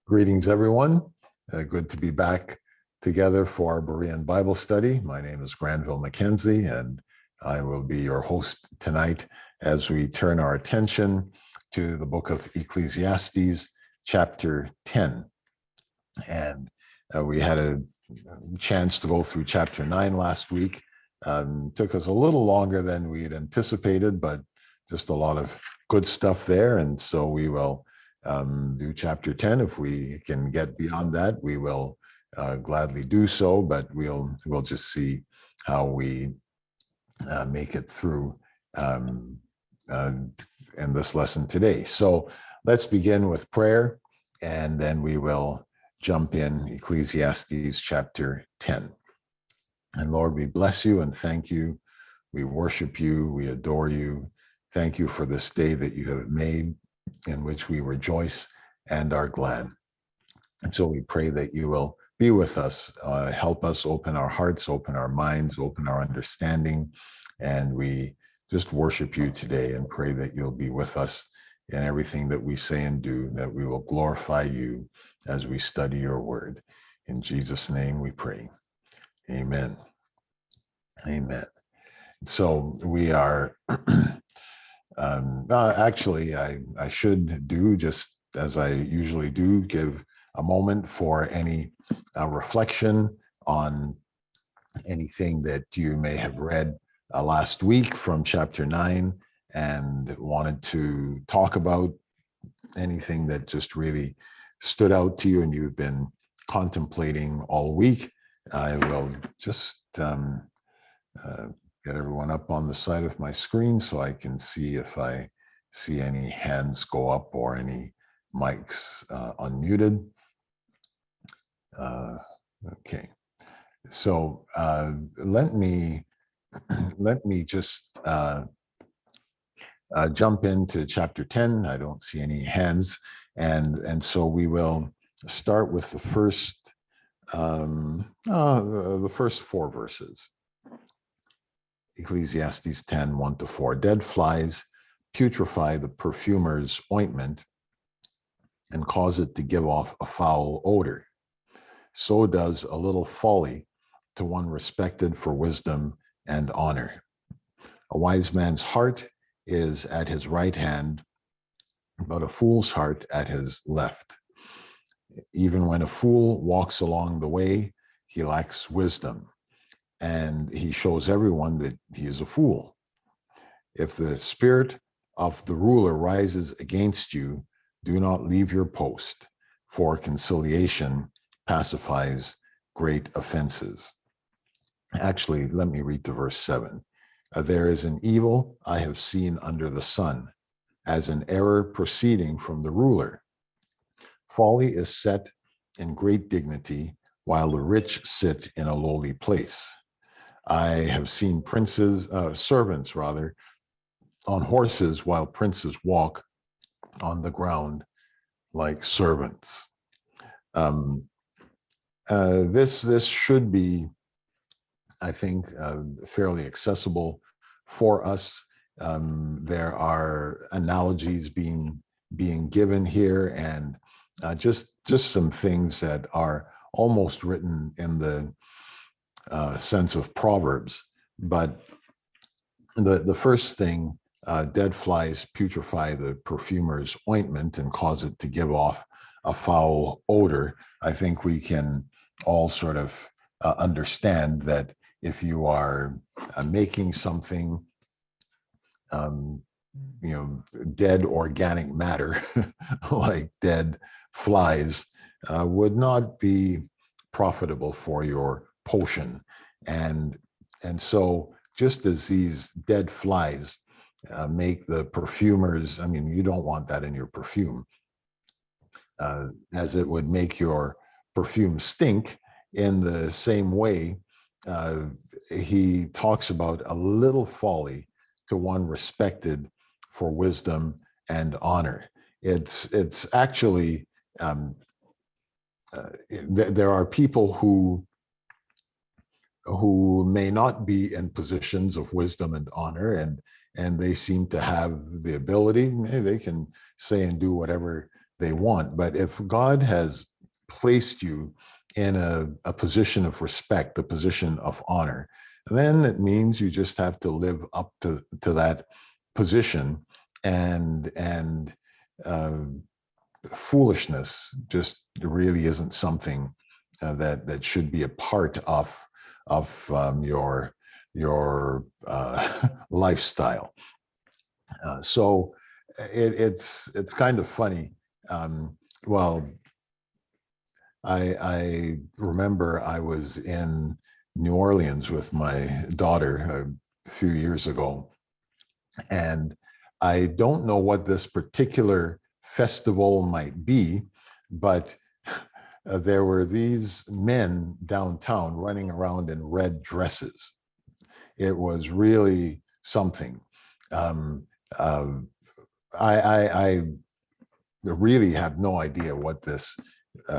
Greetings, everyone. Good to be back together for our Berean Bible study. My name is Granville Mackenzie, and I will be your host tonight as we turn our attention to the book of Ecclesiastes, chapter 10. And we had a chance to go through chapter 9 last week. Took us a little longer than we had anticipated, but just a lot of good stuff there. And so we will do chapter 10. If we can get beyond that, we will gladly do so, but we'll just see how we make it through in this lesson today. So let's begin with prayer, and then we will jump in Ecclesiastes chapter 10. And Lord, we bless you and thank you. We worship you. We adore you. Thank you for this day that you have made, in which we rejoice and are glad. And so we pray that you will be with us, help us open our hearts, open our minds, open our understanding. And we just worship you today and pray that you'll be with us in everything that we say and do, that we will glorify you as we study your word. In Jesus' name we pray. Amen. Amen. So we are actually, I should do, just as I usually do, give a moment for any reflection on anything that you may have read last week from chapter 9 and wanted to talk about, anything that just really stood out to you and you've been contemplating all week. I will just get everyone up on the side of my screen so I can see if I see any hands go up or any mics unmuted. Okay, so let me just jump into chapter 10. I don't see any hands, and so we will start with the first four verses. Ecclesiastes 10, 1-4. Dead flies putrefy the perfumer's ointment and cause it to give off a foul odor. So does a little folly to one respected for wisdom and honor. A wise man's heart is at his right hand, but a fool's heart at his left. Even when a fool walks along the way, he lacks wisdom, and he shows everyone that he is a fool. If the spirit of the ruler rises against you, do not leave your post, for conciliation pacifies great offenses. Actually, let me read to verse 7. There is an evil I have seen under the sun, as an error proceeding from the ruler. Folly is set in great dignity, while the rich sit in a lowly place. I have seen servants on horses, while princes walk on the ground like servants. This should be, I think, fairly accessible for us. There are analogies being given here, and just some things that are almost written in the sense of Proverbs. But the first thing, dead flies putrefy the perfumer's ointment and cause it to give off a foul odor. I think we can all sort of understand that if you are making something, dead organic matter, like dead flies, would not be profitable for your potion. And so just as these dead flies make the perfumers, you don't want that in your perfume, as it would make your perfume stink. In the same way, he talks about a little folly to one respected for wisdom and honor. It's actually, there are people who may not be in positions of wisdom and honor, and they seem to have the ability. They can say and do whatever they want. But if God has placed you in a position of respect, a position of honor, then it means you just have to live up to that position, and foolishness just really isn't something that should be a part of your lifestyle. So it's kind of funny. Well, I remember I was in New Orleans with my daughter a few years ago, and I don't know what this particular festival might be, but there were these men downtown running around in red dresses. It was really something. Um, uh, I really have no idea what this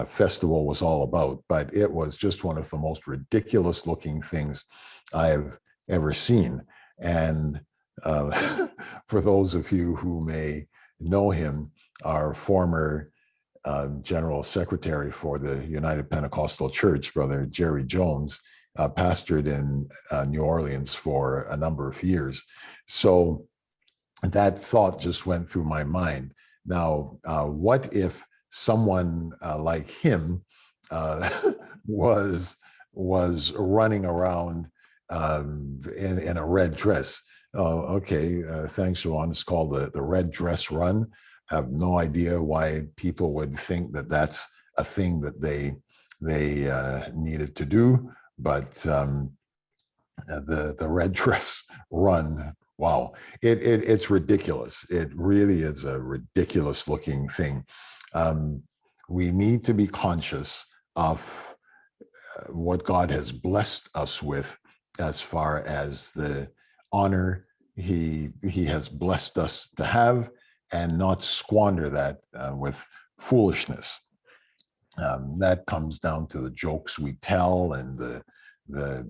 festival was all about, but it was just one of the most ridiculous looking things I've ever seen. And for those of you who may know him, our former General Secretary for the United Pentecostal Church, Brother Jerry Jones, pastored in New Orleans for a number of years. So that thought just went through my mind. Now, what if someone like him was running around in a red dress? Okay, thanks, Joanne. It's called the Red Dress Run. I have no idea why people would think that that's a thing that they needed to do, but the Red Dress Run. Wow, it's ridiculous. It really is a ridiculous looking thing. We need to be conscious of what God has blessed us with as far as the honor he has blessed us to have, and not squander that with foolishness. That comes down to the jokes we tell and the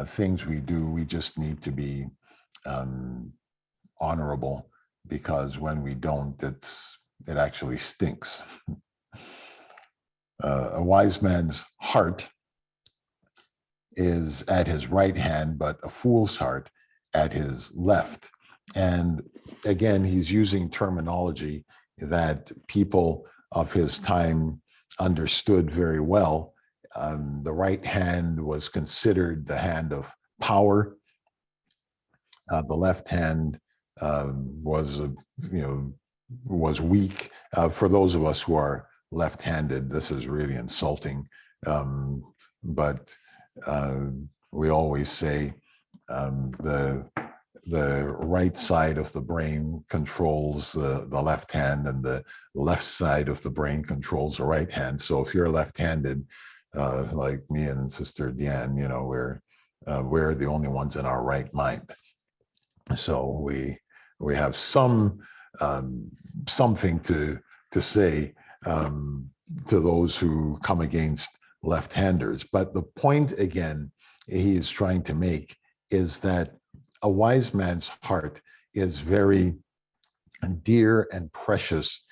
things we do. We just need to be honorable, because when we don't, it actually stinks. A wise man's heart is at his right hand, but a fool's heart at his left. And again, he's using terminology that people of his time understood very well. The right hand was considered the hand of power. The left hand was weak. For those of us who are left-handed, this is really insulting. But we always say the right side of the brain controls the left hand, and the left side of the brain controls the right hand. So if you're left-handed, like me and Sister Diane, we're the only ones in our right mind. So we have something to say to those who come against left-handers. But the point, again, he is trying to make is that a wise man's heart is very dear and precious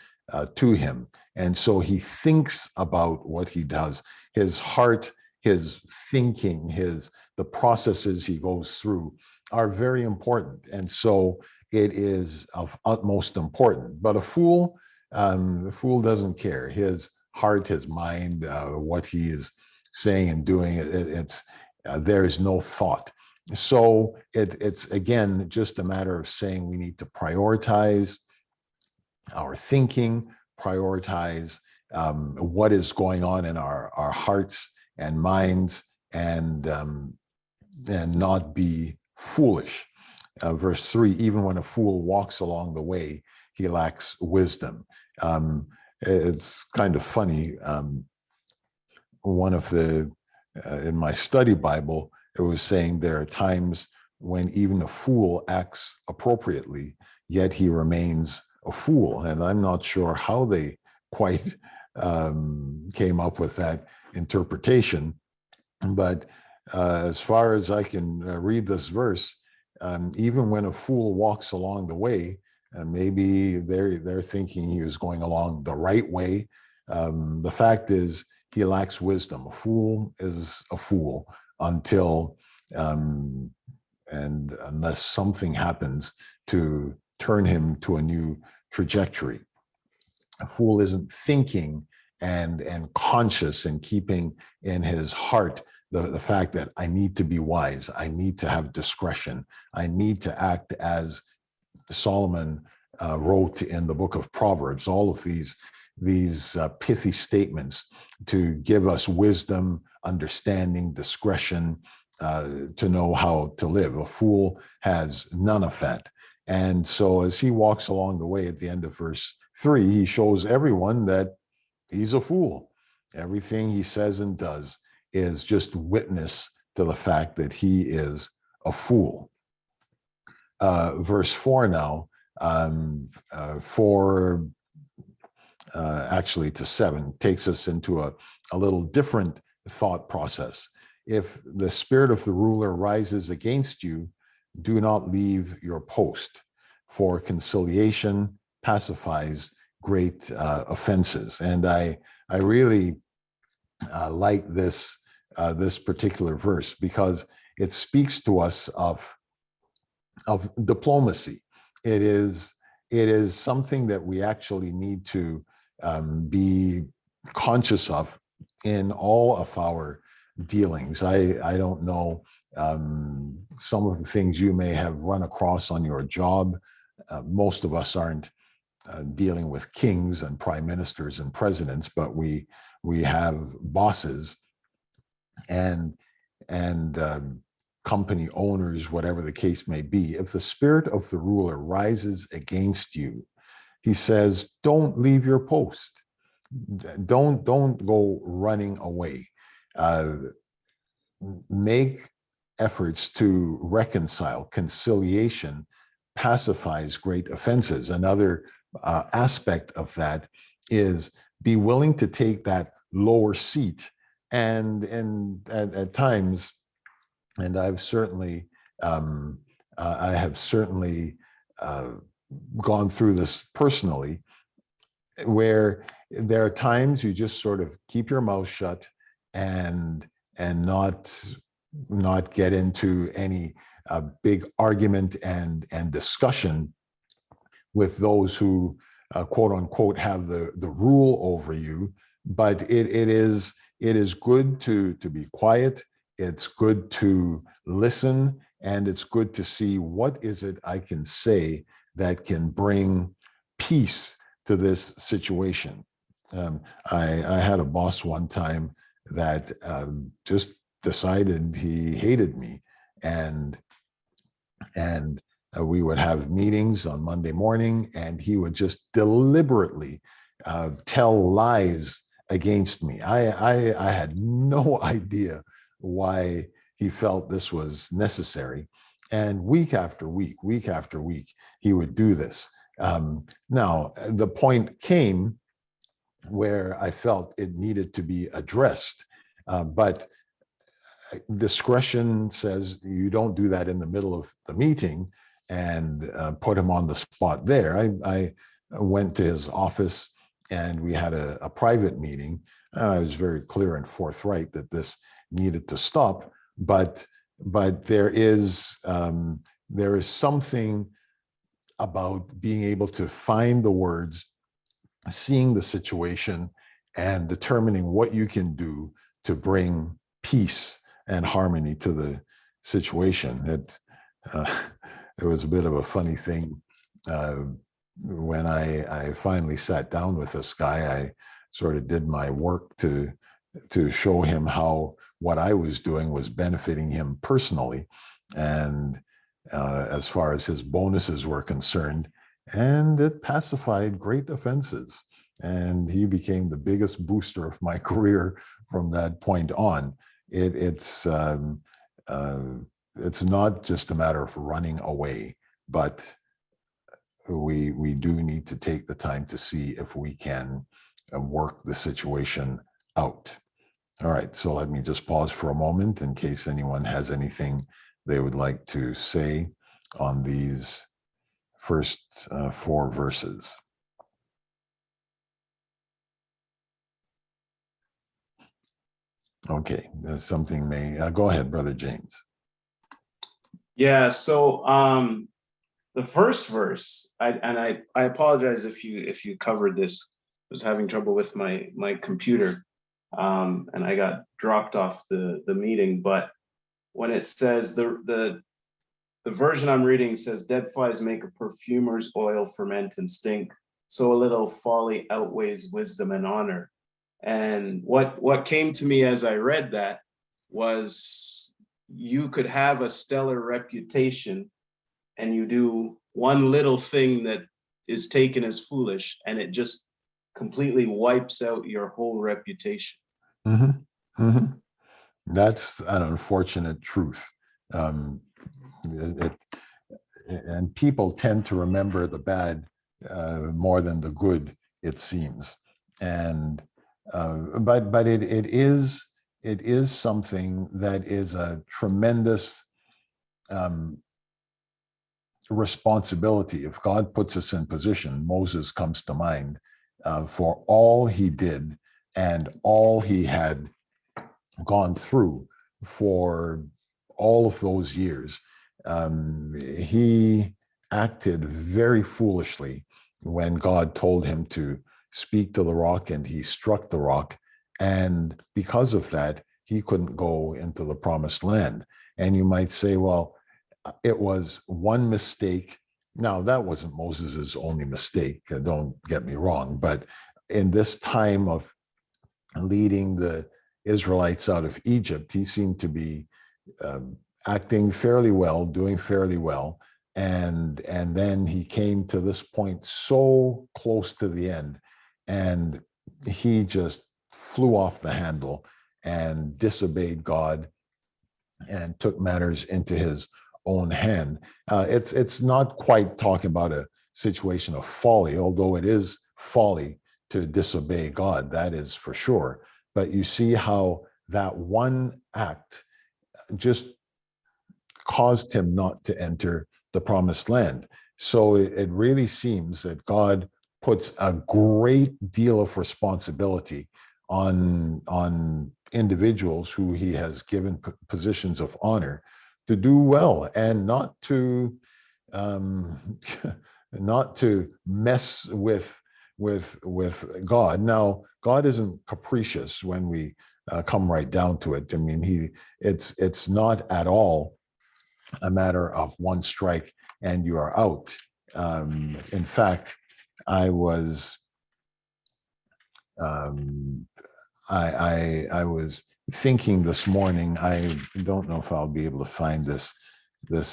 to him. And so he thinks about what he does. His heart, his thinking, the processes he goes through are very important. And so it is of utmost importance. But the fool doesn't care. His heart, his mind, what he is saying and doing, there is no thought. So it's again just a matter of saying we need to prioritize our thinking, prioritize what is going on in our hearts and minds, and not be foolish. Verse 3, even when a fool walks along the way, he lacks wisdom. It's kind of funny. One of in my study Bible, it was saying there are times when even a fool acts appropriately, yet he remains a fool. And I'm not sure how they quite came up with that interpretation. But as far as I can read this verse, even when a fool walks along the way, and maybe they're thinking he was going along the right way. The fact is, he lacks wisdom. A fool is a fool until and unless something happens to turn him to a new trajectory. A fool isn't thinking and conscious and keeping in his heart the fact that I need to be wise, I need to have discretion, I need to act as Solomon wrote in the book of Proverbs, all of these pithy statements to give us wisdom, understanding, discretion, to know how to live. A fool has none of that. And so as he walks along the way at the end of verse 3, he shows everyone that he's a fool. Everything he says and does is just witness to the fact that he is a fool. Verse 4 now, actually to 7, takes us into a little different thought process. If the spirit of the ruler rises against you, do not leave your post, for conciliation pacifies great offenses. And I really like this particular verse because it speaks to us of diplomacy. It is something that we actually need to be conscious of in all of our dealings. I don't know some of the things you may have run across on your job. Most of us aren't dealing with kings and prime ministers and presidents, but we have bosses and company owners, whatever the case may be. If the spirit of the ruler rises against you, he says, don't leave your post. Don't go running away. Make efforts to reconcile. Conciliation pacifies great offenses. Another aspect of that is be willing to take that lower seat. And at times, and I've certainly, I have certainly gone through this personally, where there are times you just sort of keep your mouth shut and not get into any big argument and discussion with those who quote unquote have the rule over you. But it is good to be quiet. It's good to listen, and it's good to see what is it I can say that can bring peace to this situation. I had a boss one time that just decided he hated me, and we would have meetings on Monday morning, and he would just deliberately tell lies against me. I had no idea why he felt this was necessary. And week after week, he would do this. Now, the point came where I felt it needed to be addressed, but discretion says you don't do that in the middle of the meeting and put him on the spot there. I went to his office and we had a private meeting, and I was very clear and forthright that this needed to stop. But there is something about being able to find the words, seeing the situation, and determining what you can do to bring peace and harmony to the situation. It was a bit of a funny thing. When I finally sat down with this guy, I sort of did my work to show him how what I was doing was benefiting him personally, and as far as his bonuses were concerned, and it pacified great offenses. And he became the biggest booster of my career from that point on. It's not just a matter of running away, but we do need to take the time to see if we can work the situation out. All right, so let me just pause for a moment in case anyone has anything they would like to say on these first 4 verses. Okay, something may go ahead, Brother James. Yeah, so the first verse, I apologize if you covered this. I was having trouble with my computer, and I got dropped off the meeting. But when it says the version I'm reading says, "Dead flies make a perfumer's oil ferment and stink. So a little folly outweighs wisdom and honor." And what came to me as I read that was, you could have a stellar reputation and you do one little thing that is taken as foolish, and it just completely wipes out your whole reputation. Mm-hmm. Mm-hmm. That's an unfortunate truth. And people tend to remember the bad more than the good, it seems. And but it is something that is a tremendous responsibility. If God puts us in position, Moses comes to mind for all he did and all he had gone through for all of those years. He acted very foolishly when God told him to speak to the rock, and he struck the rock. And because of that, he couldn't go into the promised land. And you might say, well, it was one mistake. Now, that wasn't Moses's only mistake, don't get me wrong, but in this time of leading the Israelites out of Egypt, he seemed to be acting fairly well, doing fairly well. And then he came to this point so close to the end, and he just flew off the handle and disobeyed God and took matters into his own hand. It's not quite talking about a situation of folly, although it is folly to disobey God, that is for sure. But you see how that one act just caused him not to enter the promised land. So it really seems that God puts a great deal of responsibility on individuals who he has given positions of honor to do well, and not to not to mess with God. Now, God isn't capricious when we come right down to it. I mean, it's not at all a matter of one strike and you are out. In fact, I was I was thinking this morning. I don't know if I'll be able to find this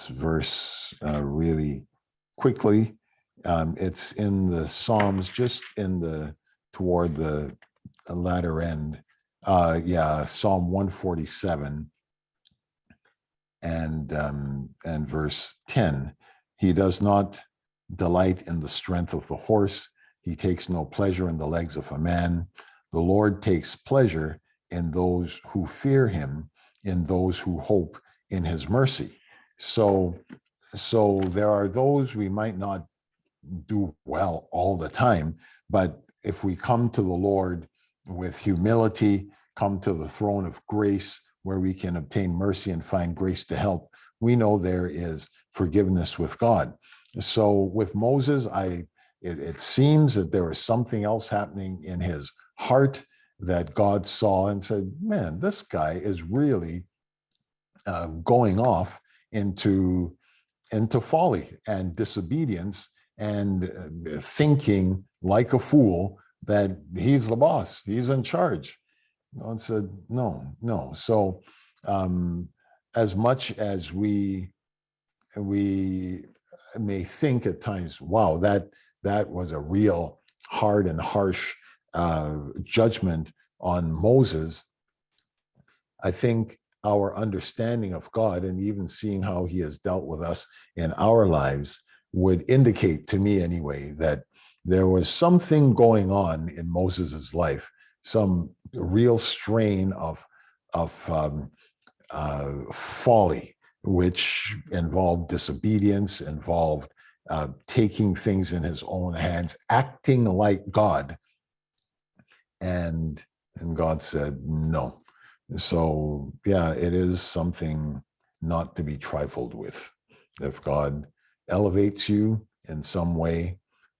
verse really quickly. It's in the Psalms, just toward the latter end. Psalm 147 and verse 10. He does not delight in the strength of the horse. He takes no pleasure in the legs of a man. The Lord takes pleasure in those who fear him, in those who hope in his mercy. So there are those we might not do well all the time, but if we come to the Lord with humility, come to the throne of grace where we can obtain mercy and find grace to help, we know there is forgiveness with God. So with Moses, it seems that there was something else happening in his heart that God saw and said, man, this guy is really going off into folly and disobedience and thinking like a fool that he's the boss, he's in charge. God said, no. So as much as we may think at times, wow, that was a real hard and harsh judgment on Moses, I think our understanding of God and even seeing how he has dealt with us in our lives would indicate to me anyway that there was something going on in Moses's life, some real strain of folly, which involved disobedience, involved taking things in his own hands, acting like God. And God said, no. So, yeah, it is something not to be trifled with. If God elevates you in some way,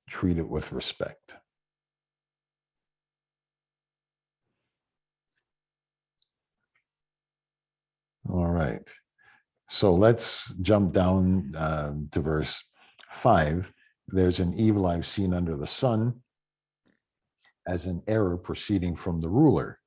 treat it with respect. All right. So let's jump down to verse 5. There's an evil I've seen under the sun, as an error proceeding from the ruler.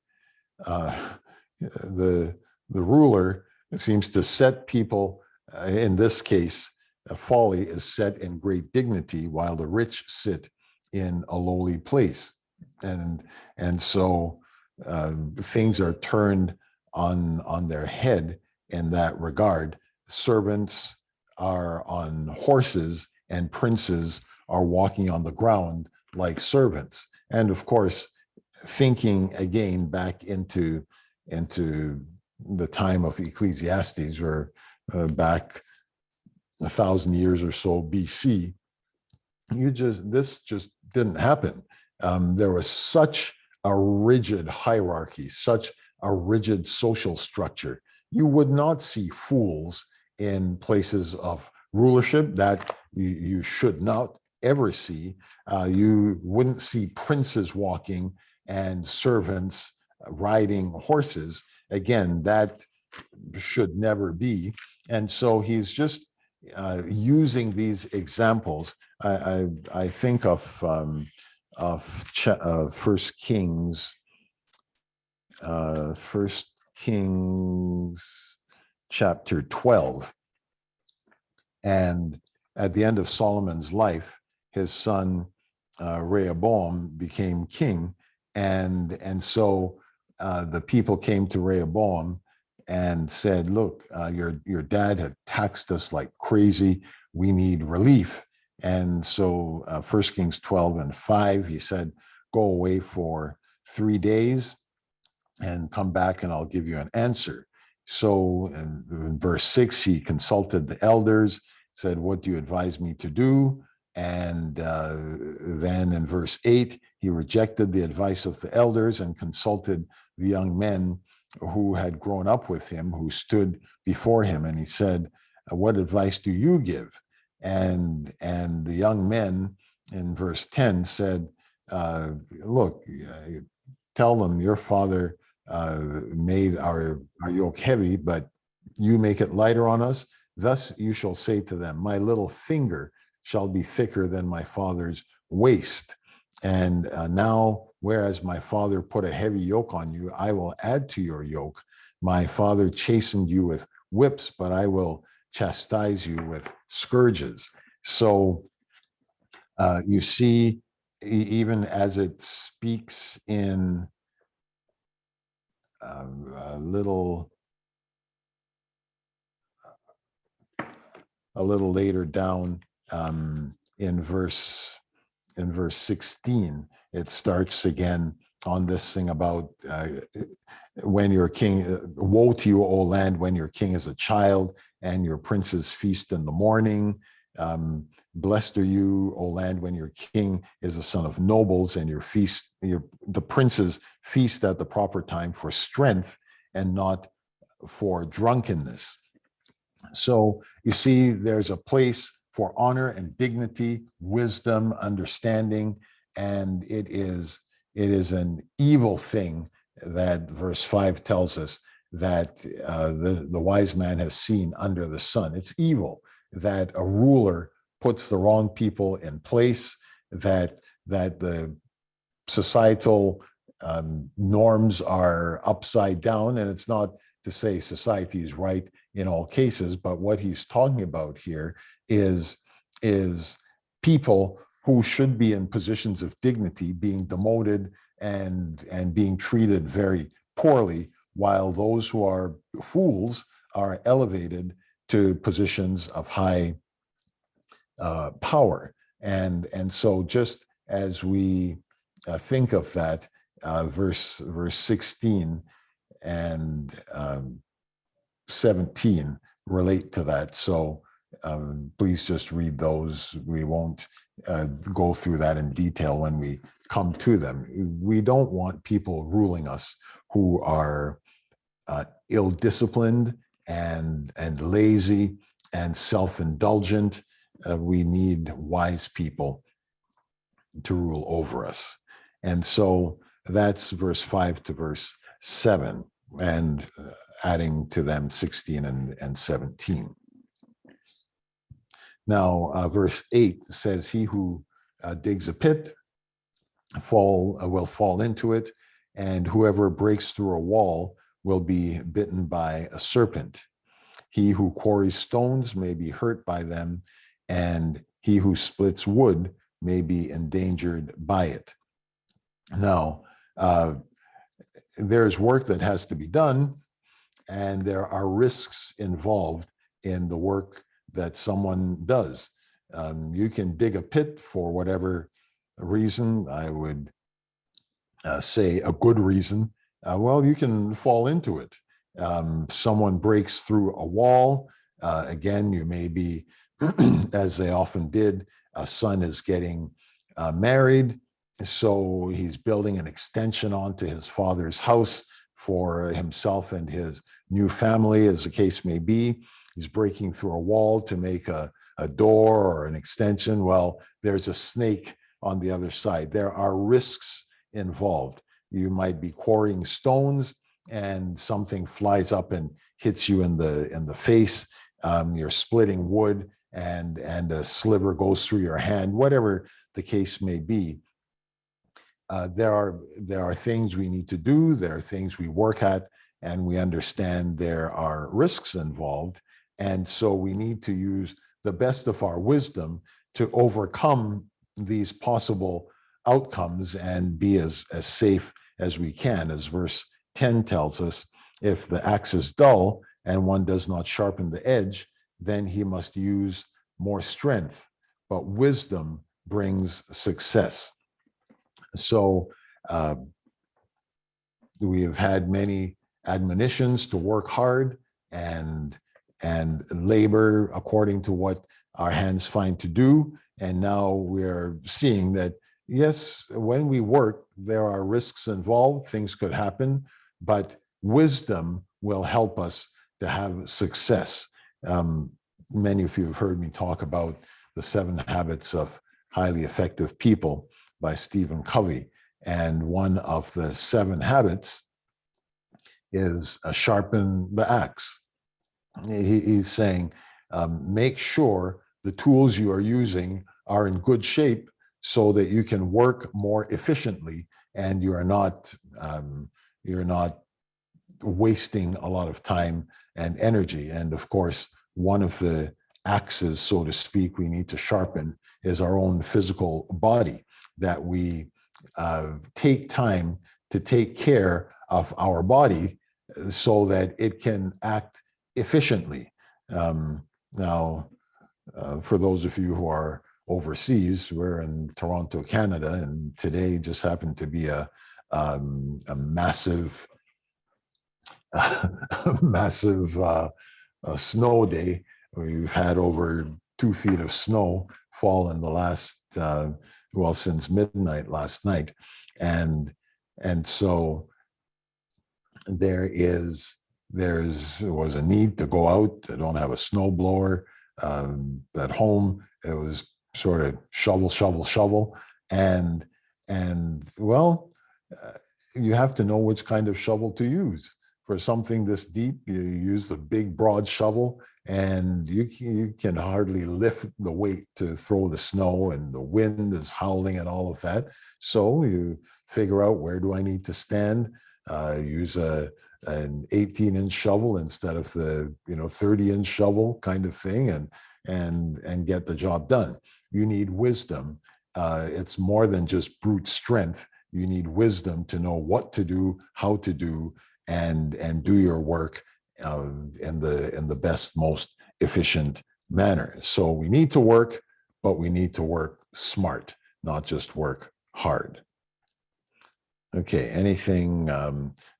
The ruler seems to set people, in this case, folly is set in great dignity, while the rich sit in a lowly place. And so things are turned on their head in that regard. Servants are on horses and princes are walking on the ground like servants. And of course, thinking again back into the time of Ecclesiastes, or back 1,000 years or so BC, this just didn't happen. There was such a rigid hierarchy, such a rigid social structure. You would not see fools in places of rulership, that you should not ever see. You wouldn't see princes walking and servants riding horses. Again, that should never be. And so he's just using these examples. I think of First Kings, chapter 12. And at the end of Solomon's life, his son Rehoboam became king. And so the people came to Rehoboam and said, look, your dad had taxed us like crazy. We need relief. And so 1 Kings 12:5, he said, go away for 3 days and come back and I'll give you an answer. So in verse 6, he consulted the elders, said, what do you advise me to do? And then in verse 8, he rejected the advice of the elders and consulted the young men who had grown up with him, who stood before him. And he said, what advice do you give? And the young men in verse 10 said, look, tell them your father made our yoke heavy, but you make it lighter on us. Thus you shall say to them, my little finger shall be thicker than my father's waist. And now, whereas my father put a heavy yoke on you, I will add to your yoke. My father chastened you with whips, but I will chastise you with scourges. So you see, even as it speaks in a little later down in verse 16, it starts again on this thing about when your king, woe to you, O land, when your king is a child and your princes feast in the morning. Blessed are you, O land, when your king is a son of nobles and the princes feast at the proper time for strength and not for drunkenness. So you see, there's a place for honor and dignity, wisdom, understanding, and it is an evil thing that verse 5 tells us that the wise man has seen under the sun. It's evil that a ruler puts the wrong people in place, that the societal norms are upside down. And it's not to say society is right in all cases, but what he's talking about here is people who should be in positions of dignity being demoted and being treated very poorly, while those who are fools are elevated to positions of high power. And so just as we think of that, verse 16 and 17 relate to that. So Please just read those. We won't go through that in detail when we come to them. We don't want people ruling us who are ill-disciplined and lazy and self-indulgent. We need wise people to rule over us. And so that's verse 5 to verse 7, and adding to them 16 and 17. Now, verse 8 says, he who digs a pit will fall into it, and whoever breaks through a wall will be bitten by a serpent. He who quarries stones may be hurt by them, and he who splits wood may be endangered by it. Now, there's work that has to be done, and there are risks involved in the work that someone does. You can dig a pit for whatever reason. I would say a good reason. Well, you can fall into it. Someone breaks through a wall. Again, you may be, as they often did, a son is getting married, so he's building an extension onto his father's house for himself and his new family, as the case may be. He's breaking through a wall to make a door or an extension. Well, there's a snake on the other side. There are risks involved. You might be quarrying stones and something flies up and hits you in the face. You're splitting wood and a sliver goes through your hand, whatever the case may be. There are things we need to do. There are things we work at, and we understand there are risks involved. And so we need to use the best of our wisdom to overcome these possible outcomes and be as safe as we can. As verse 10 tells us, if the axe is dull and one does not sharpen the edge, then he must use more strength. But wisdom brings success. So we have had many admonitions to work hard and labor according to what our hands find to do. And now we're seeing that, yes, when we work, there are risks involved, things could happen, but wisdom will help us to have success. Many of you have heard me talk about the 7 Habits of Highly Effective People by Stephen Covey. And one of the 7 habits is sharpen the axe. He's saying, make sure the tools you are using are in good shape so that you can work more efficiently and you're not wasting a lot of time and energy. And of course, one of the axes, so to speak, we need to sharpen is our own physical body, that we take time to take care of our body so that it can act efficiently. Now, for those of you who are overseas, we're in Toronto, Canada, and today just happened to be a massive snow day. We've had over 2 feet of snow fall in the last, since midnight last night. And so there was a need to go out. I don't have a snow blower at home. It was sort of shovel. And you have to know which kind of shovel to use. For something this deep, you use the big, broad shovel, and you can hardly lift the weight to throw the snow, and the wind is howling and all of that. So you figure out, where do I need to stand? Use an 18-inch shovel instead of the 30-inch shovel kind of thing, and get the job done. You need wisdom. It's more than just brute strength. You need wisdom to know what to do, how to do, and do your work in the best, most efficient manner. So we need to work, but we need to work smart, not just work hard. Okay, anything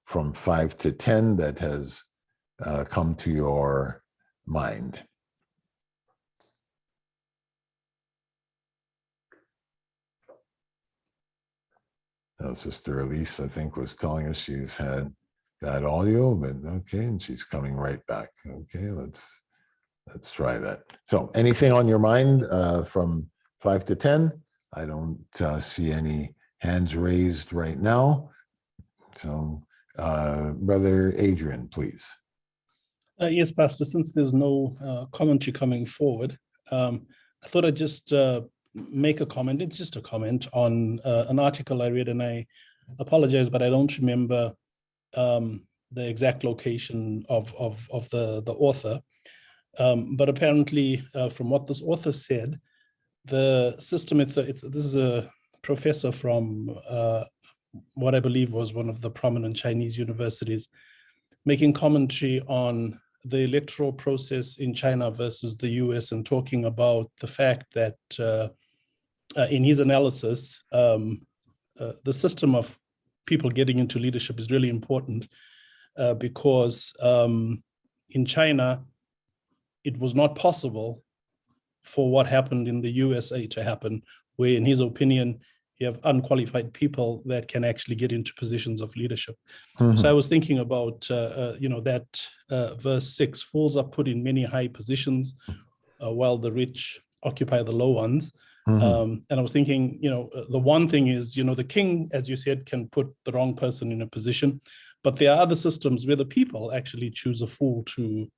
from 5 to 10 that has come to your mind? Sister Elise, I think, was telling us she's had bad audio, but okay, and she's coming right back. Okay, let's try that. So anything on your mind from 5 to 10? I don't see any hands raised right now. So Brother Adrian, please. Yes, Pastor, since there's no commentary coming forward, I thought I'd just make a comment. It's just a comment on an article I read, and I apologize, but I don't remember the exact location of the author. But apparently, from what this author said, the system, this is a professor from what I believe was one of the prominent Chinese universities, making commentary on the electoral process in China versus the US, and talking about the fact that in his analysis, the system of people getting into leadership is really important because in China, it was not possible for what happened in the USA to happen, where in his opinion, you have unqualified people that can actually get into positions of leadership. Mm-hmm. So I was thinking about, that verse 6, fools are put in many high positions while the rich occupy the low ones. Mm-hmm. And I was thinking, the one thing is, the king, as you said, can put the wrong person in a position, but there are other systems where the people actually choose a fool to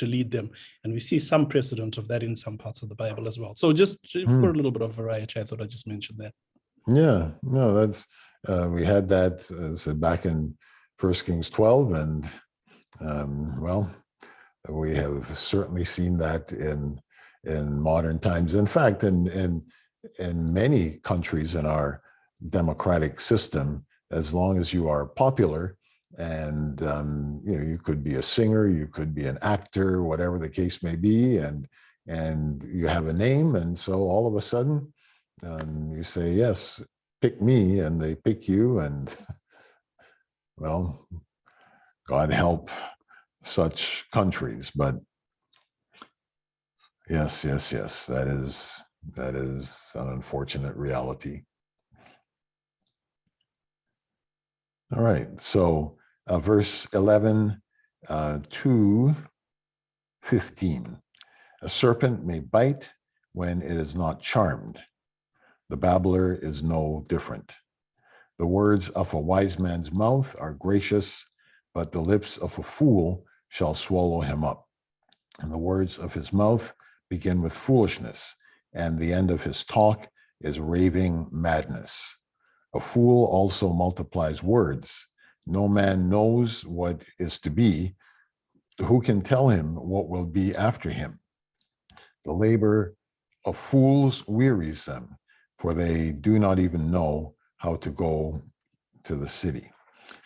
lead them. And we see some precedent of that in some parts of the Bible as well. So just for a little bit of variety, I thought I'd just mention that. Yeah, no, that's, we had that back in 1 Kings 12, and we have certainly seen that in modern times. In fact, in many countries in our democratic system, as long as you are popular, and you could be a singer, you could be an actor, whatever the case may be, and you have a name, and so all of a sudden you say, yes, pick me, and they pick you, and well, God help such countries. But yes, that is an unfortunate reality. All right, so verse 11 to 15. A serpent may bite when it is not charmed. The babbler is no different. The words of a wise man's mouth are gracious, but the lips of a fool shall swallow him up. And the words of his mouth begin with foolishness, and the end of his talk is raving madness. A fool also multiplies words. No man knows what is to be. Who can tell him what will be after him? The labor of fools wearies them, for they do not even know how to go to the city.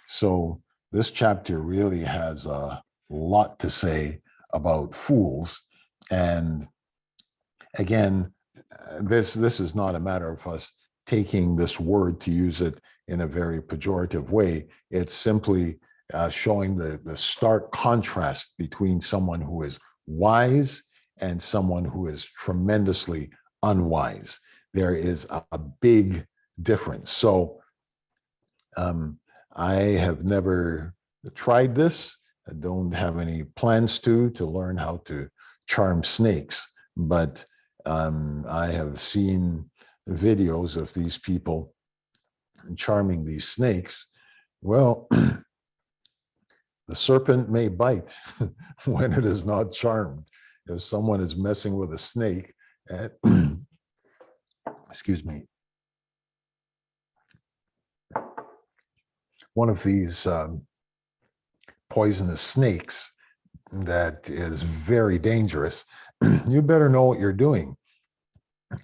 So this chapter really has a lot to say about fools. And again, this is not a matter of us taking this word to use it in a very pejorative way. It's simply showing the stark contrast between someone who is wise and someone who is tremendously unwise. There is a big difference. So I have never tried this. I don't have any plans to learn how to charm snakes, but I have seen videos of these people charming these snakes. Well, the serpent may bite when it is not charmed. If someone is messing with a snake, excuse me, one of these poisonous snakes that is very dangerous, you better know what you're doing.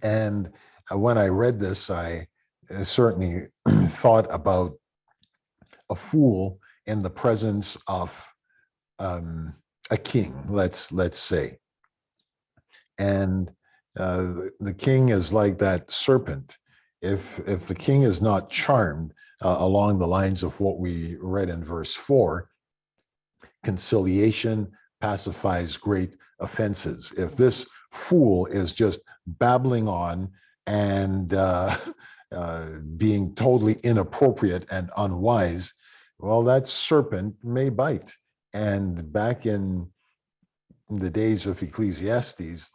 And when I read this, I certainly thought about a fool in the presence of a king, let's say. And the king is like that serpent. If the king is not charmed along the lines of what we read in verse 4, conciliation pacifies great offenses. If this fool is just babbling on and being totally inappropriate and unwise, well, that serpent may bite. And back in the days of Ecclesiastes,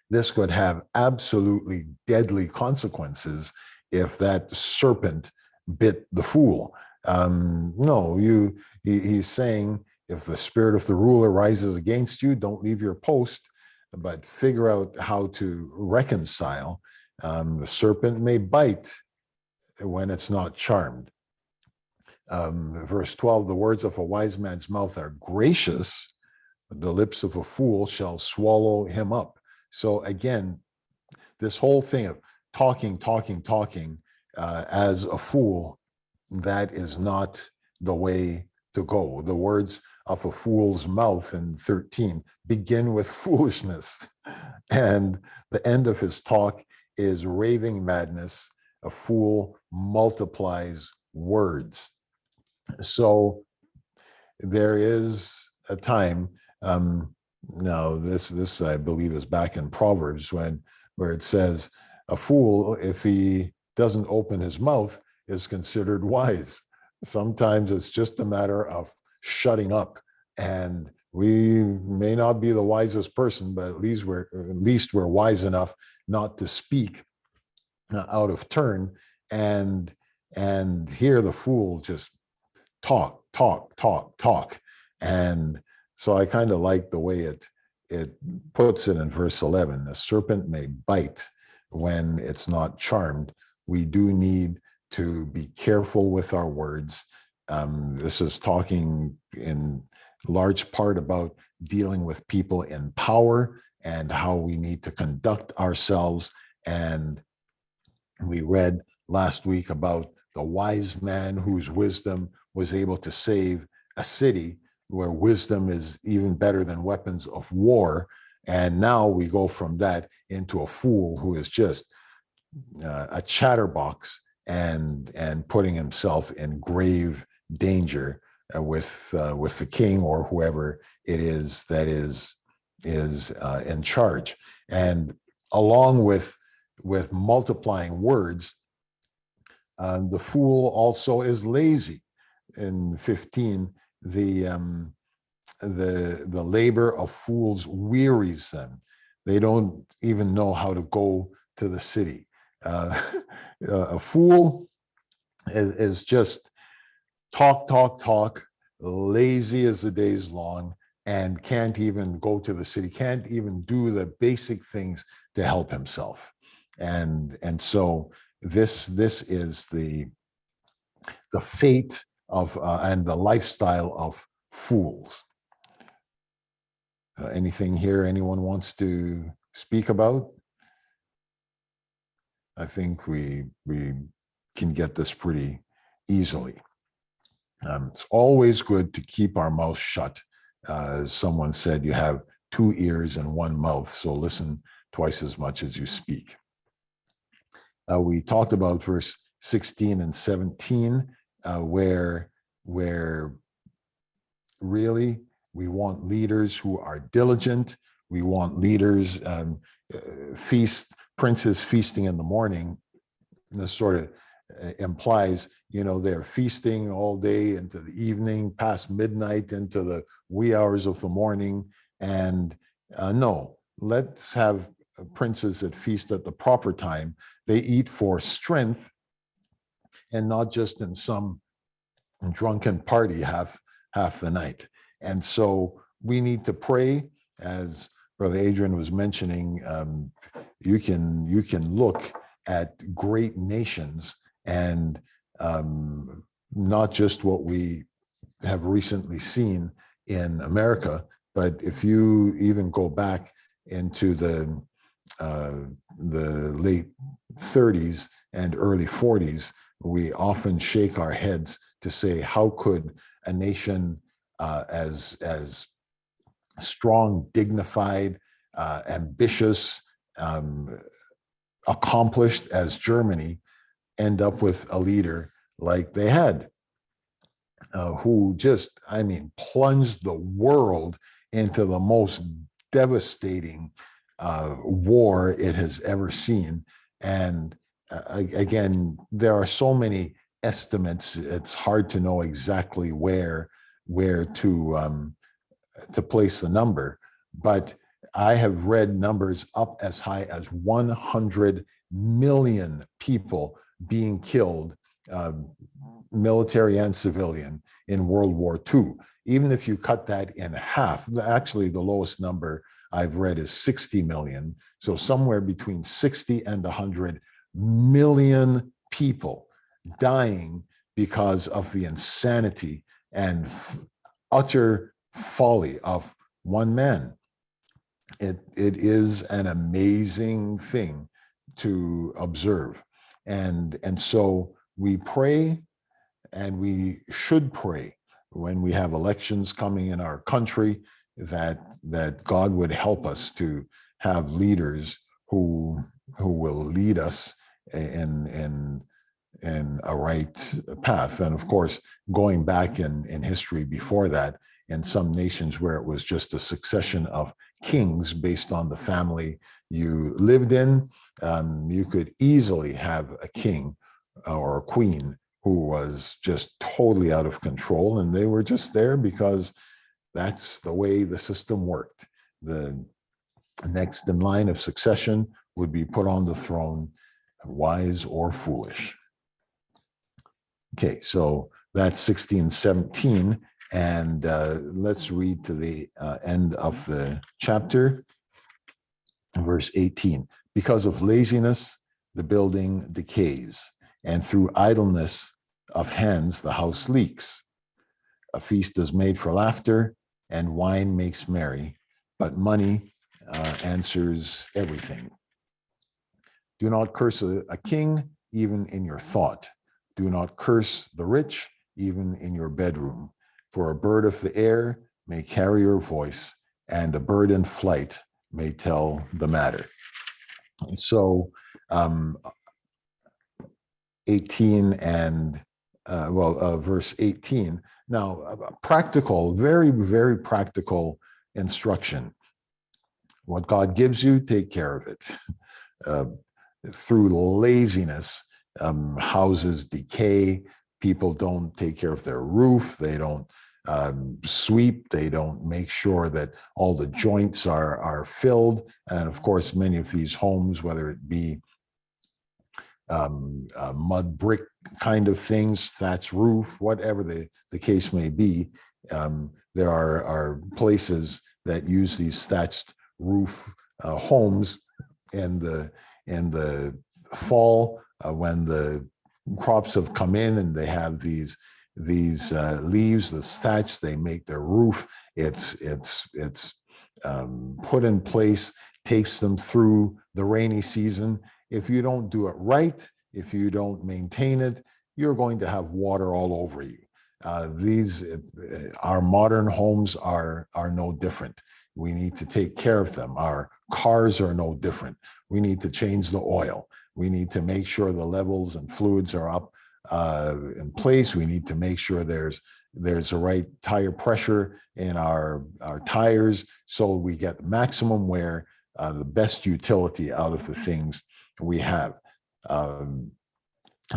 this could have absolutely deadly consequences if that serpent bit the fool. No, he's saying, if the spirit of the ruler rises against you, don't leave your post, but figure out how to reconcile. The serpent may bite when it's not charmed. Verse 12, the words of a wise man's mouth are gracious, the lips of a fool shall swallow him up. So again, this whole thing of talking as a fool, that is not the way to go. The words of a fool's mouth in 13 begin with foolishness, and the end of his talk is raving madness. A fool multiplies words. So there is a time, now this I believe is back in Proverbs, where it says a fool, if he doesn't open his mouth, is considered wise. Sometimes it's just a matter of shutting up, and we may not be the wisest person, but at least we're wise enough not to speak out of turn, and hear the fool just talk. And so I kind of like the way it puts it in verse 11. The serpent may bite when it's not charmed. We do need to be careful with our words. This is talking in large part about dealing with people in power and how we need to conduct ourselves. And we read last week about the wise man whose wisdom was able to save a city, where wisdom is even better than weapons of war. And now we go from that into a fool who is just a chatterbox and putting himself in grave danger with the king or whoever it is that is in charge. And along with multiplying words, the fool also is lazy. In 15, the labor of fools wearies them. They don't even know how to go to the city. A fool is just talk, lazy as the day's long, and can't even go to the city, can't even do the basic things to help himself. And so this is the fate of and the lifestyle of fools. Anything here anyone wants to speak about? I think we can get this pretty easily. It's always good to keep our mouth shut. As someone said, you have 2 ears and 1 mouth, so listen twice as much as you speak. We talked about verse 16 and 17, where really we want leaders who are diligent. We want leaders, princes feasting in the morning. And this sort of implies, they're feasting all day into the evening, past midnight, into the wee hours of the morning. And no, let's have princes that feast at the proper time. They eat for strength and not just in some drunken party half the night. And so we need to pray, as Brother Adrian was mentioning. You can look at great nations, and not just what we have recently seen in America, but if you even go back into the late 30s and early 40s, we often shake our heads to say, how could a nation as strong, dignified, ambitious, accomplished as Germany end up with a leader like they had, who just, plunged the world into the most devastating war it has ever seen. And again, there are so many estimates. It's hard to know exactly where to place the number, but I have read numbers up as high as 100 million people being killed, military and civilian, in World War II. Even if you cut that in half, actually the lowest number I've read is 60 million. So somewhere between 60 and 100 million people dying because of the insanity and utter folly of one man. It is an amazing thing to observe. And so we pray, and we should pray when we have elections coming in our country, that God would help us to have leaders who will lead us in a right path. And of course, going back in history before that, in some nations where it was just a succession of kings based on the family you lived in, you could easily have a king or a queen who was just totally out of control, and they were just there because that's the way the system worked. The next in line of succession would be put on the throne, wise or foolish. Okay, so that's 16:17, and let's read to the end of the chapter, verse 18. Because of laziness, the building decays, and through idleness of hands, the house leaks. A feast is made for laughter, and wine makes merry, but money answers everything. Do not curse a king, even in your thought. Do not curse the rich, even in your bedroom. For a bird of the air may carry your voice, and a bird in flight may tell the matter. So 18 and verse 18. Now, practical, very, very practical instruction. What God gives you, take care of it. Through laziness, houses decay. People don't take care of their roof. They don't sweep. They don't make sure that all the joints are filled. And of course, many of these homes, whether it be mud brick kind of things, thatch roof, whatever the case may be, there are places that use these thatched roof homes in the fall, when the crops have come in and they have these leaves, the thatch, they make their roof. It's put in place, takes them through the rainy season. If you don't do it right, if you don't maintain it, you're going to have water all over you. Our modern homes are no different. We need to take care of them. Our cars are no different. We need to change the oil. We need to make sure the levels and fluids are up in place. We need to make sure there's the right tire pressure in our tires, so we get the maximum wear, the best utility out of the things we have.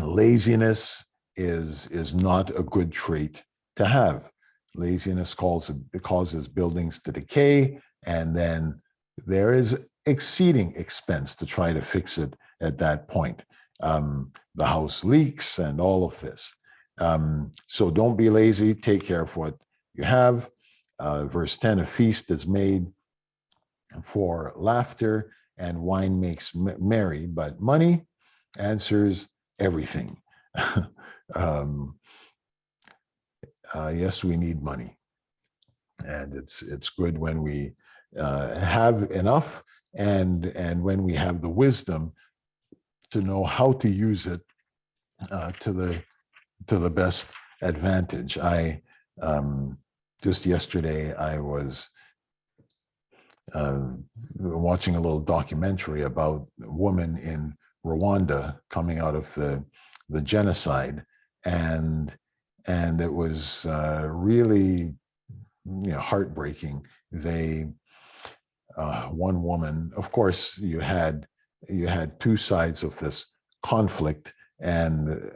Laziness is not a good trait to have. Laziness causes buildings to decay, and then there is exceeding expense to try to fix it at that point. The house leaks and all of this. So don't be lazy. Take care of what you have. Verse 10, a feast is made for laughter, and wine makes merry, but money answers everything. Yes, we need money, and it's good when we have enough, and when we have the wisdom to know how to use it to the best advantage. I just yesterday I was watching a little documentary about women in Rwanda coming out of the genocide, and it was really heartbreaking. One woman, of course, you had two sides of this conflict, and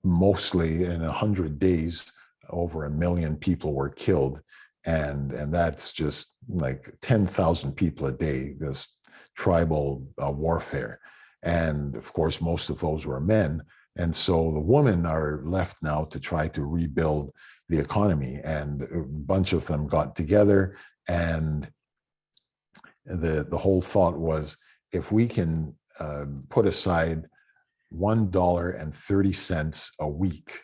mostly in 100 days, over 1 million people were killed. And that's just like 10,000 people a day, this tribal warfare. And of course, most of those were men. And so the women are left now to try to rebuild the economy. And a bunch of them got together, and the whole thought was, if we can put aside $1.30 a week,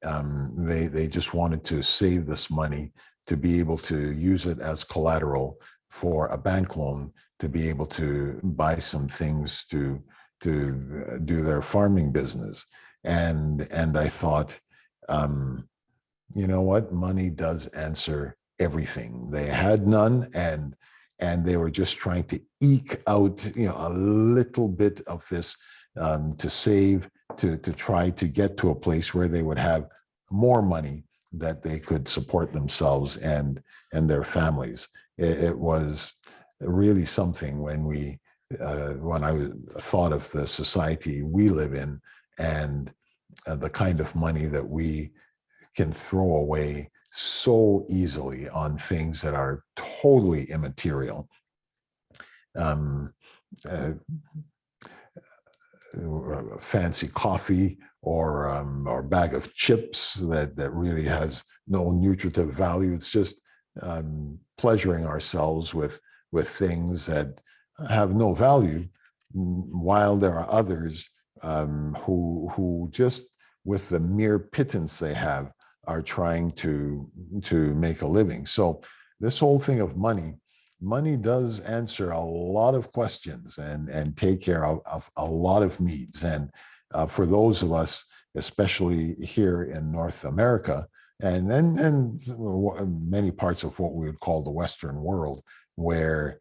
they just wanted to save this money to be able to use it as collateral for a bank loan, to be able to buy some things to do their farming business. And I thought, you know what? Money does answer everything. They had none, and they were just trying to eke out, a little bit of this to save, to try to get to a place where they would have more money that they could support themselves and their families. It was really something when I thought of the society we live in, and the kind of money that we can throw away so easily on things that are totally immaterial. Fancy coffee or a bag of chips that really has no nutritive value. It's just pleasuring ourselves with things that have no value, while there are others who just, with the mere pittance they have, are trying to make a living. So this whole thing of money does answer a lot of questions and take care of a lot of needs. And for those of us, especially here in North America, and many parts of what we would call the Western world, where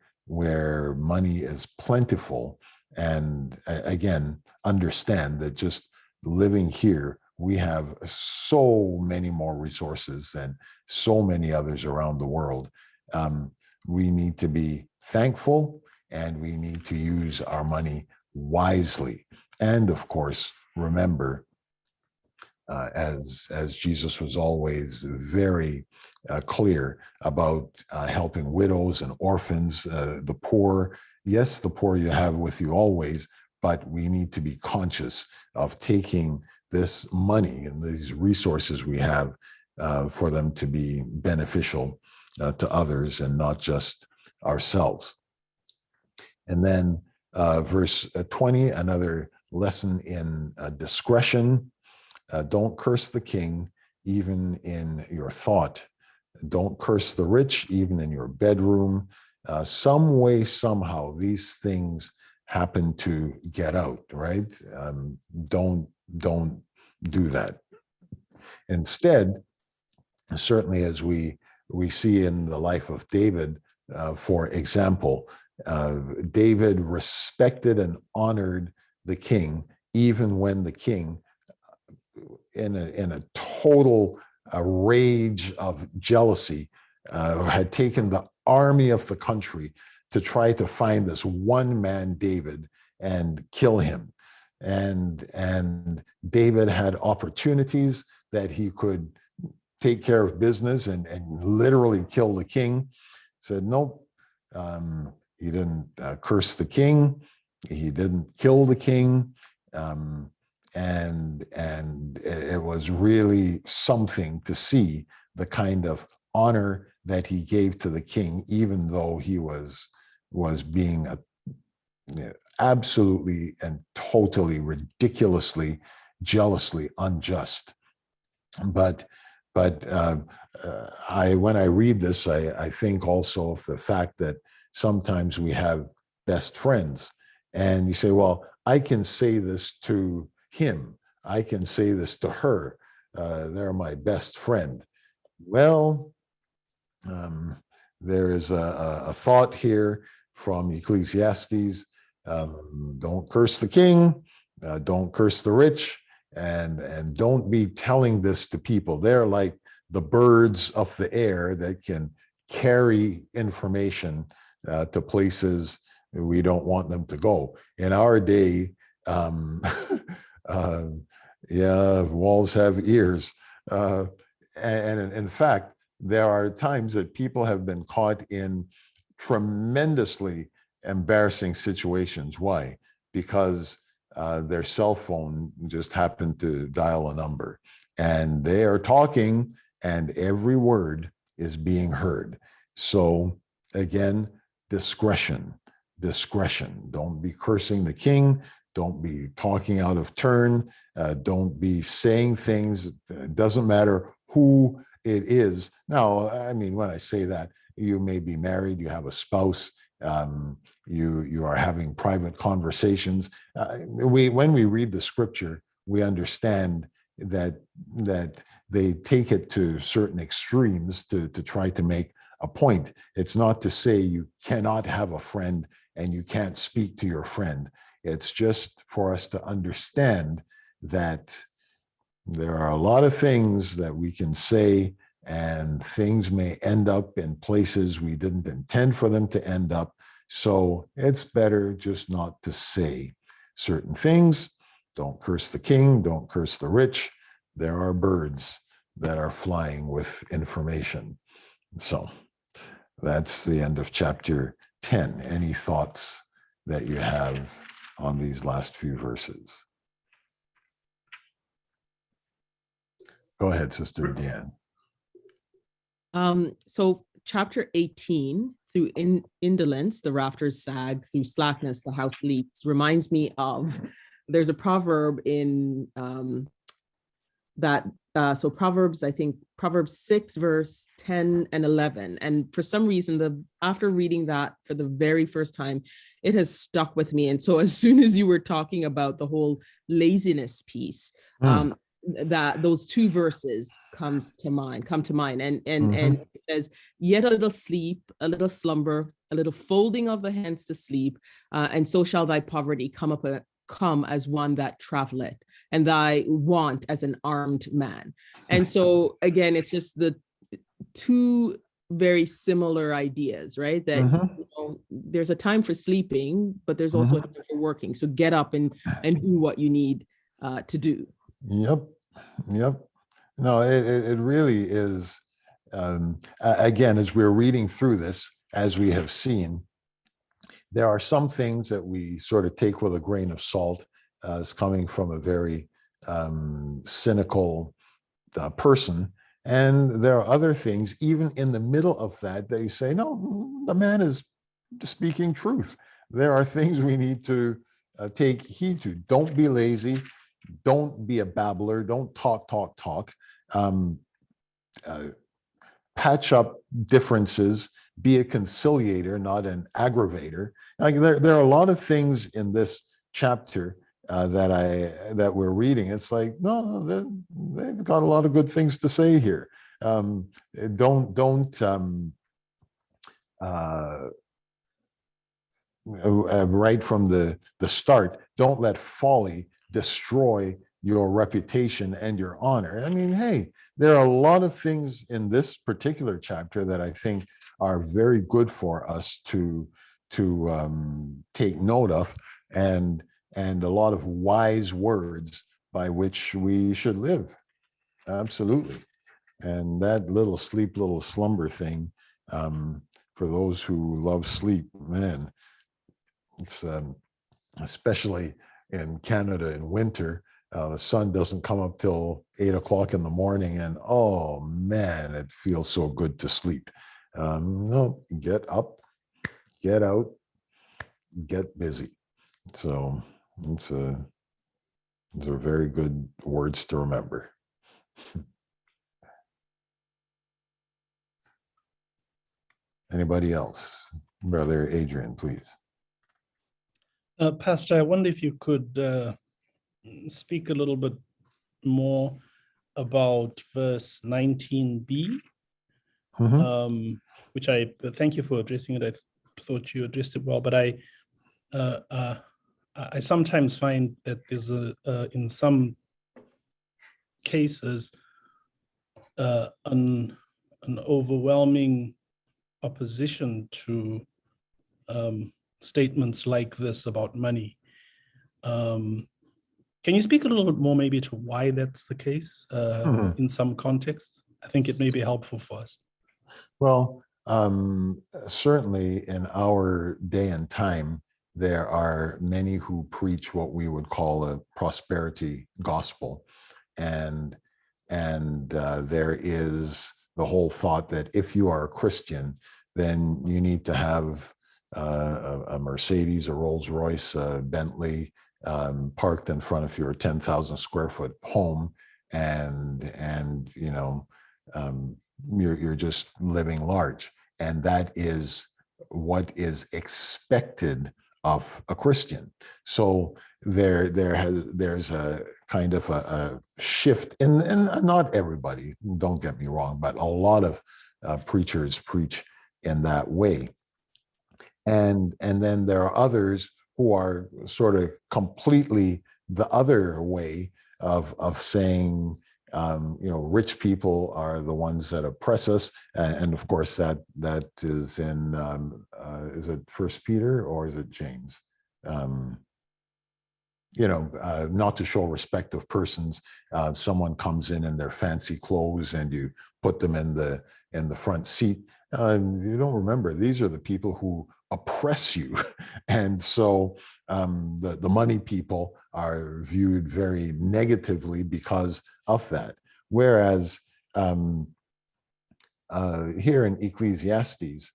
money is plentiful, and again, understand that just living here, we have so many more resources than so many others around the world. We need to be thankful, and we need to use our money wisely. And of course, remember, as Jesus was always very clear about helping widows and orphans, the poor. Yes, the poor you have with you always, but we need to be conscious of taking this money and these resources we have for them to be beneficial to others and not just ourselves. And then verse 20, another lesson in discretion. Don't curse the king, even in your thought. Don't curse the rich, even in your bedroom. Some way, somehow, these things happen to get out, right? Don't do that. Instead, certainly as we see in the life of David, for example, David respected and honored the king, even when the king, in a total rage of jealousy, had taken the army of the country to try to find this one man, David, and kill him. And David had opportunities that he could take care of business and literally kill the king. Said, nope, he didn't curse the king. He didn't kill the king. And it was really something to see the kind of honor that he gave to the king, even though he was being absolutely and totally ridiculously, jealously unjust. But when I read this, I think also of the fact that sometimes we have best friends, and you say, well, I can say this to him, I can say this to her, they're my best friend. Well, there is a thought here from Ecclesiastes. Don't curse the king, don't curse the rich, and don't be telling this to people. They're like the birds of the air that can carry information to places we don't want them to go. In our day, Um, uh, yeah, walls have ears. And in fact, there are times that people have been caught in tremendously embarrassing situations. Why? Because their cell phone just happened to dial a number and they are talking and every word is being heard. So again, discretion, discretion. Don't be cursing the king. Don't be talking out of turn. Don't be saying things. It doesn't matter who it is. Now, I mean, when I say that, you may be married, you have a spouse, you are having private conversations. When we read the scripture, we understand that they take it to certain extremes to try to make a point. It's not to say you cannot have a friend and you can't speak to your friend. It's just for us to understand that there are a lot of things that we can say, and things may end up in places we didn't intend for them to end up. So it's better just not to say certain things. Don't curse the king, don't curse the rich. There are birds that are flying with information. So that's the end of chapter 10. Any thoughts that you have on these last few verses? Go ahead, Sister Deanne. So chapter 18, through indolence, the rafters sag, through slackness, the house leaks, reminds me of, there's a proverb in so Proverbs, I think Proverbs 6, verse 10 and 11. And for some reason, after reading that for the very first time, it has stuck with me. And so as soon as you were talking about the whole laziness piece, that those two verses come to mind. And it says, yet a little sleep, a little slumber, a little folding of the hands to sleep, and so shall thy poverty come as one that traveleth, and thy want as an armed man. And so again, it's just the two very similar ideas, right? That you know, there's a time for sleeping, but there's also a time for working. So get up and do what you need to do. Yep. No, it really is. Again, as we're reading through this, as we have seen, there are some things that we sort of take with a grain of salt as coming from a very cynical person. And there are other things, even in the middle of that, they say, no, the man is speaking truth. There are things we need to take heed to. Don't be lazy. Don't be a babbler. Don't talk. Patch up differences. Be a conciliator, not an aggravator. Like there are a lot of things in this chapter that we're reading. It's like, no, they've got a lot of good things to say here. Don't right from the start, don't let folly destroy your reputation and your honor. I mean, hey, there are a lot of things in this particular chapter that I think are very good for us to take note of, and a lot of wise words by which we should live. Absolutely. And that little sleep, little slumber thing, for those who love sleep, man, it's especially in Canada in winter, the sun doesn't come up till 8 o'clock in the morning, and oh man, it feels so good to sleep. No, get up, get out, get busy. So those are very good words to remember. Anybody else? Brother Adrian, please. Pastor, I wonder if you could speak a little bit more about verse 19b, which I thank you for addressing it. I thought you addressed it well, but I sometimes find that there's in some cases an overwhelming opposition to statements like this about money. Can you speak a little bit more maybe to why that's the case in some contexts? I think it may be helpful for us. Well, certainly in our day and time, there are many who preach what we would call a prosperity gospel, and there is the whole thought that if you are a Christian, then you need to have a Mercedes, a Rolls Royce, a Bentley parked in front of your 10,000 square foot home, and you know. You're just living large, and that is what is expected of a Christian. So there's a kind of a shift in, and not everybody, don't get me wrong, but a lot of preachers preach in that way, and then there are others who are sort of completely the other way of saying, you know, rich people are the ones that oppress us, and of course that is in is it First Peter or is it James? You know, not to show respect of persons. Someone comes in their fancy clothes, and you put them in the front seat. You don't remember, these are the people who oppress you, and so the money people are viewed very negatively because of that. Whereas here in Ecclesiastes,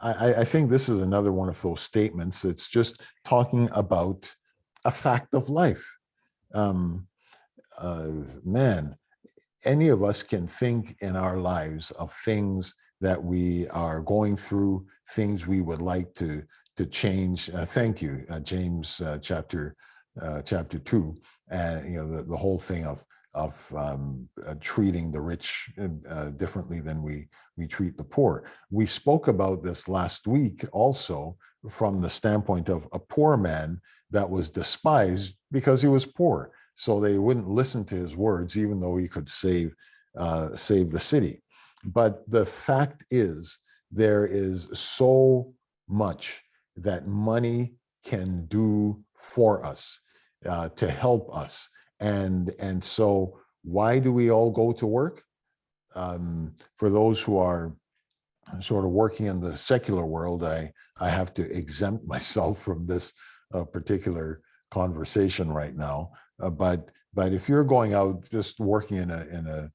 I think this is another one of those statements that's just talking about a fact of life. Man, any of us can think in our lives of things that we are going through, things we would like to change. Thank you, James chapter 2, and you know the whole thing of treating the rich differently than we treat the poor. We spoke about this last week also from the standpoint of a poor man that was despised because he was poor. So they wouldn't listen to his words, even though he could save the city. But the fact is, there is so much that money can do for us, to help us. And so why do we all go to work? For those who are sort of working in the secular world, I have to exempt myself from this particular conversation right now. But if you're going out just working in a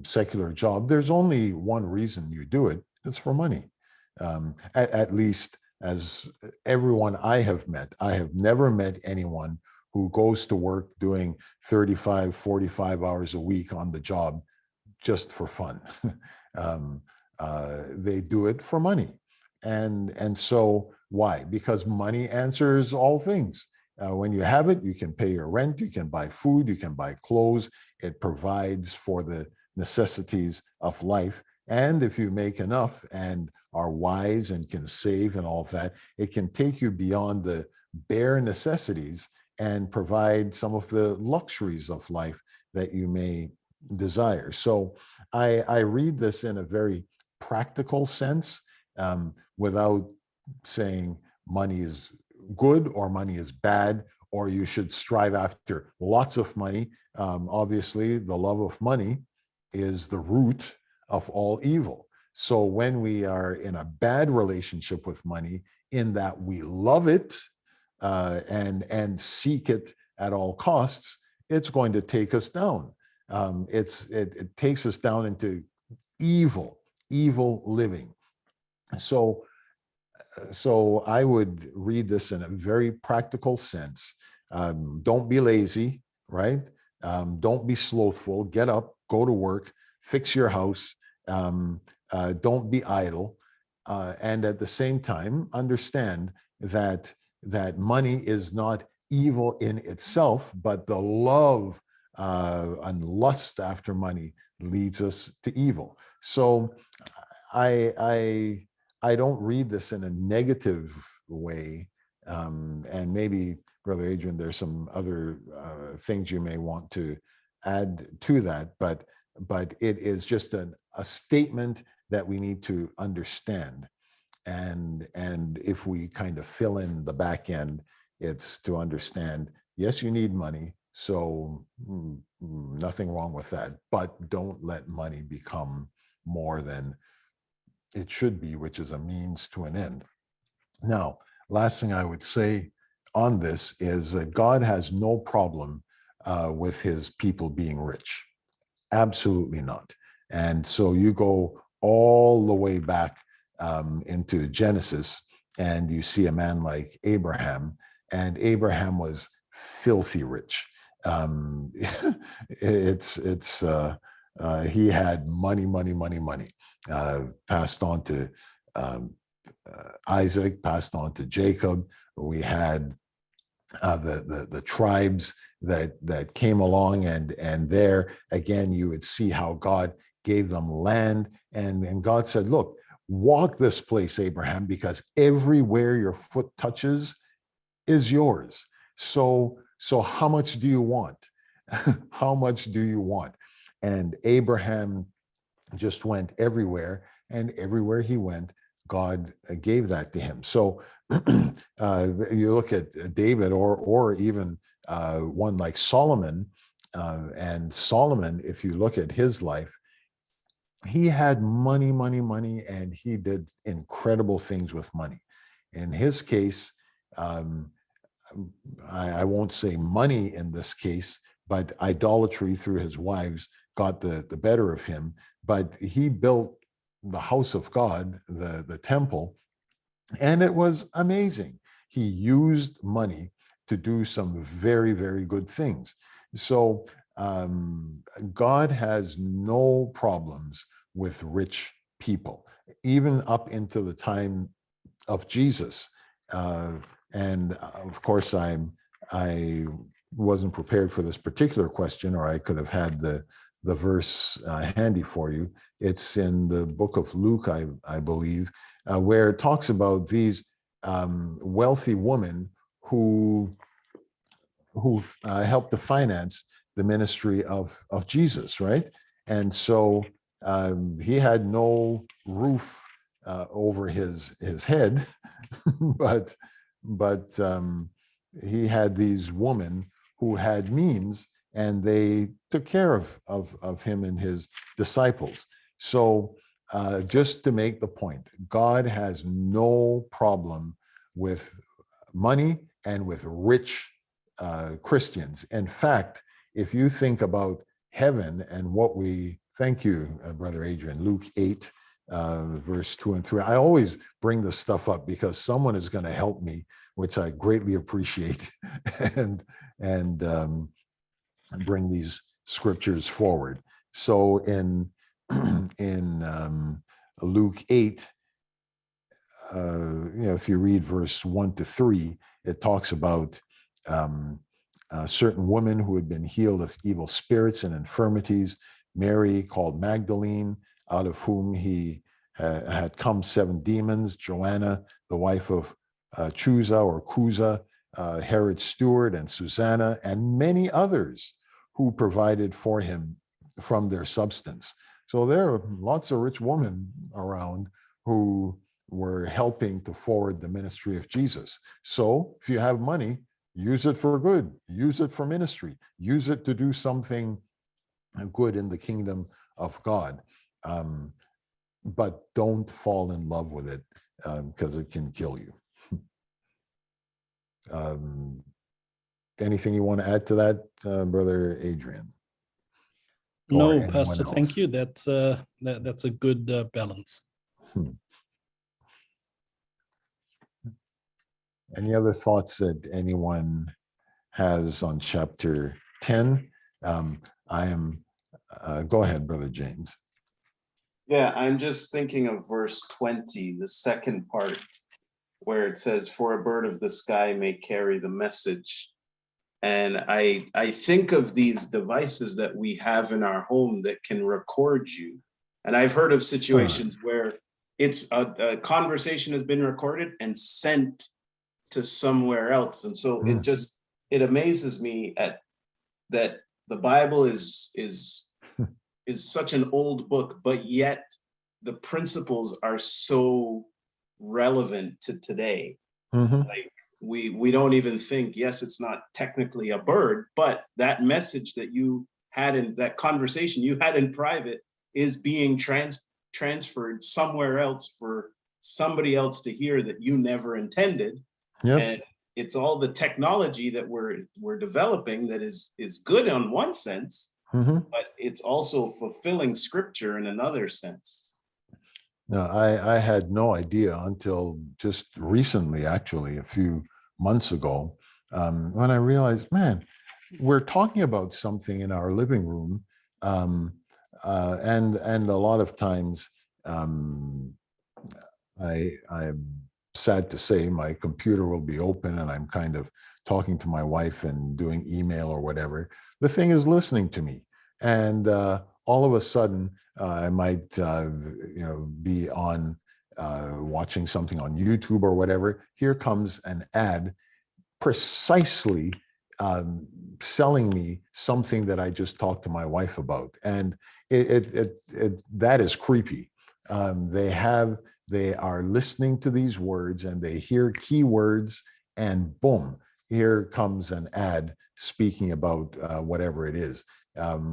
secular job, there's only one reason you do it. It's for money. At least as everyone I have met, I have never met anyone who goes to work doing 35, 45 hours a week on the job just for fun. They do it for money. And so why? Because money answers all things. When you have it, you can pay your rent, you can buy food, you can buy clothes. It provides for the necessities of life. And if you make enough and are wise and can save and all of that, it can take you beyond the bare necessities and provide some of the luxuries of life that you may desire. So I read this in a very practical sense, without saying money is good or money is bad, or you should strive after lots of money. Obviously, the love of money is the root of all evil. So when we are in a bad relationship with money, in that we love it and seek it at all costs, it's going to take us down. It takes us down into evil living. So I would read this in a very practical sense. Don't be lazy, right? Don't be slothful. Get up, go to work, fix your house. Don't be idle. And at the same time, understand that money is not evil in itself, but the love and lust after money leads us to evil. So I don't read this in a negative way. And maybe, Brother Adrian, there's some other things you may want to add to that, but it is just a statement that we need to understand. And if we kind of fill in the back end, It's to understand, yes, you need money, so nothing wrong with that, but don't let money become more than it should be, which is a means to an end. Now, last thing I would say on this is that God has no problem with his people being rich. Absolutely not. And so you go all the way back into Genesis, and you see a man like Abraham, and Abraham was filthy rich. He had money, passed on to Isaac, passed on to Jacob. We had the tribes that came along, and there again you would see how God gave them land, and God said, look, walk this place, Abraham, because everywhere your foot touches is yours. So how much do you want? How much do you want? And Abraham just went everywhere, and everywhere he went, God gave that to him. So you look at David, or even one like Solomon, and Solomon, if you look at his life, he had money, and he did incredible things with money. In his case, I won't say money in this case, but idolatry through his wives got the better of him. But he built the house of God, the temple, and it was amazing. He used money to do some very, very good things. So God has no problems with rich people, even up into the time of Jesus. And of course, I wasn't prepared for this particular question, or I could have had the verse handy for you. It's in the book of Luke, I believe, where it talks about these wealthy women who helped to finance the ministry of Jesus, right? And so he had no roof over his head, but he had these women who had means, and they took care of him and his disciples. So just to make the point, God has no problem with money and with rich Christians. In fact, if you think about heaven and what we, thank you, Brother Adrian, Luke 8, verse 2 and 3. I always bring this stuff up because someone is going to help me, which I greatly appreciate, and bring these scriptures forward. So in Luke 8, if you read verse 1 to 3, it talks about a certain woman who had been healed of evil spirits and infirmities, Mary called Magdalene, out of whom he had come 7 demons, Joanna, the wife of Chuza, Herod's steward, and Susanna, and many others who provided for him from their substance. So there are lots of rich women around who were helping to forward the ministry of Jesus. So if you have money, use it for good, use it for ministry, use it to do something good in the kingdom of God. But don't fall in love with it because it can kill you. Anything you want to add to that, Brother Adrian? No, Pastor, thank you. That's a good balance. Any other thoughts that anyone has on chapter 10? Go ahead, Brother James. Yeah, I'm just thinking of verse 20, the second part, where it says, "For a bird of the sky may carry the message." And I think of these devices that we have in our home that can record you. And I've heard of situations where it's a conversation has been recorded and sent to somewhere else. And so it amazes me that the Bible is such an old book, but yet the principles are so relevant to today. Like we don't even think, yes, it's not technically a bird, but that message that you had in that conversation you had in private is being transferred somewhere else for somebody else to hear that you never intended. Yep. And it's all the technology that we're developing that is good on one sense, but it's also fulfilling scripture in another sense. No, I had no idea until just recently, actually, a few months ago, when I realized, man, we're talking about something in our living room, and a lot of times, I'm sad to say, my computer will be open and I'm kind of talking to my wife and doing email or whatever. The thing is listening to me, and all of a sudden, I might, be on watching something on YouTube or whatever. Here comes an ad precisely selling me something that I just talked to my wife about, and that is creepy. They are listening to these words and they hear keywords, and boom, here comes an ad speaking about whatever it is.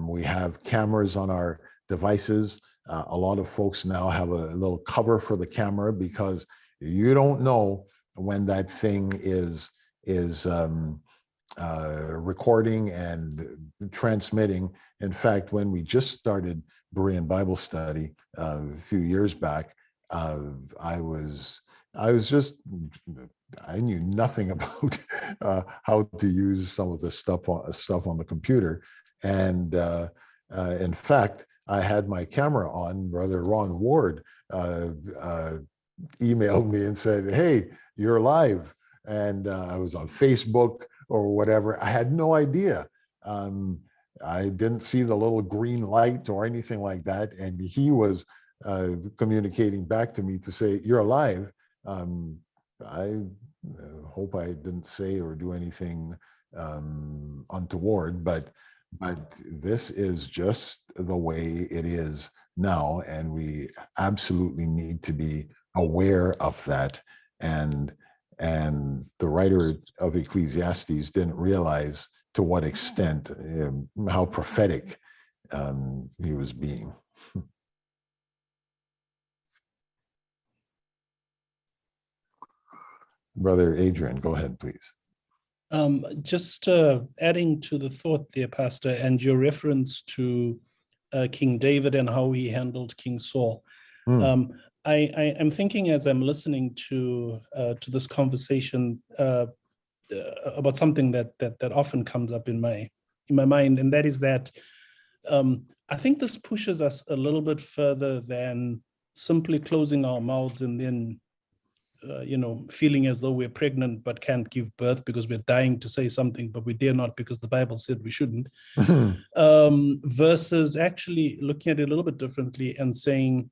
We have cameras on our devices. A lot of folks now have a little cover for the camera because you don't know when that thing is recording and transmitting. In fact, when we just started Berean Bible study a few years back, I knew nothing about how to use some of the stuff on the computer, and in fact, I had my camera on. Brother Ron Ward emailed me and said, "Hey, you're live," and I was on Facebook or whatever. I had no idea. I didn't see the little green light or anything like that, and he was communicating back to me to say, "You're live." I hope I didn't say or do anything untoward, but this is just the way it is now, and we absolutely need to be aware of that. And the writer of Ecclesiastes didn't realize to what extent, how prophetic he was being. Brother Adrian, go ahead, please. Just adding to the thought there, Pastor, and your reference to King David and how he handled King Saul. I'm thinking as I'm listening to this conversation about something that often comes up in my mind, and that is that I think this pushes us a little bit further than simply closing our mouths and then feeling as though we're pregnant but can't give birth because we're dying to say something, but we dare not because the Bible said we shouldn't, versus actually looking at it a little bit differently and saying,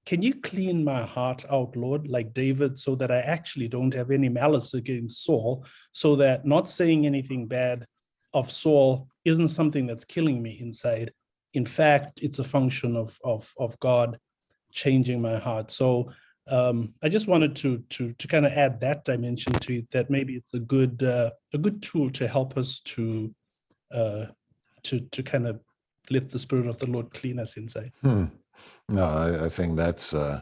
can you clean my heart out, Lord, like David, so that I actually don't have any malice against Saul, so that not saying anything bad of Saul isn't something that's killing me inside. In fact, it's a function of God changing my heart. So I just wanted to kind of add that dimension to it, that maybe it's a good tool to help us to kind of let the Spirit of the Lord clean us inside. No, I think that's a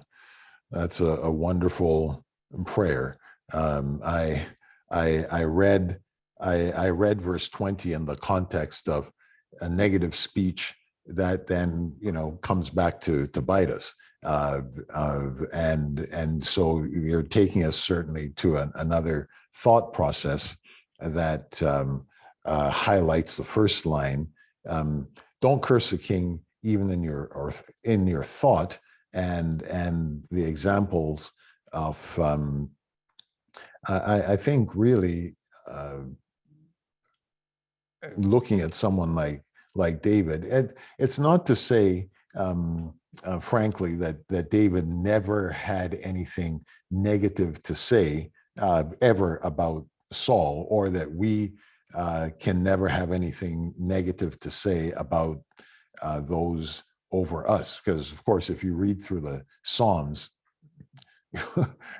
wonderful prayer. I read verse 20 in the context of a negative speech that then comes back to bite us. And so you're taking us certainly to another thought process that highlights the first line. Don't curse the king even in your thought, and the examples of I think really looking at someone like David. It's not to say frankly, that David never had anything negative to say ever about Saul, or that we can never have anything negative to say about those over us. Because, of course, if you read through the Psalms,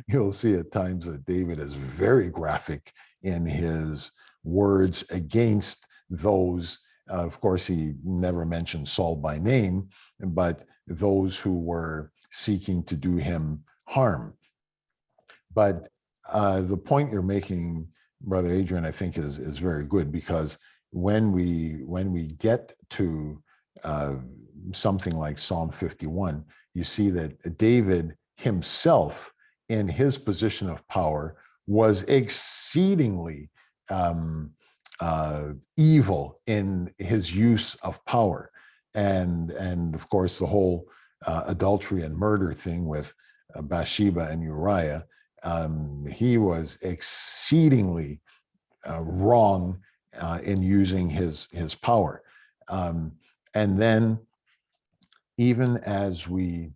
you'll see at times that David is very graphic in his words against those. Of course, he never mentioned Saul by name, but those who were seeking to do him harm. But the point you're making, Brother Adrian, I think is very good, because when we get to something like Psalm 51, you see that David himself, in his position of power, was exceedingly evil in his use of power, and of course the whole adultery and murder thing with Bathsheba and Uriah. He was exceedingly wrong in using his power, and then even as we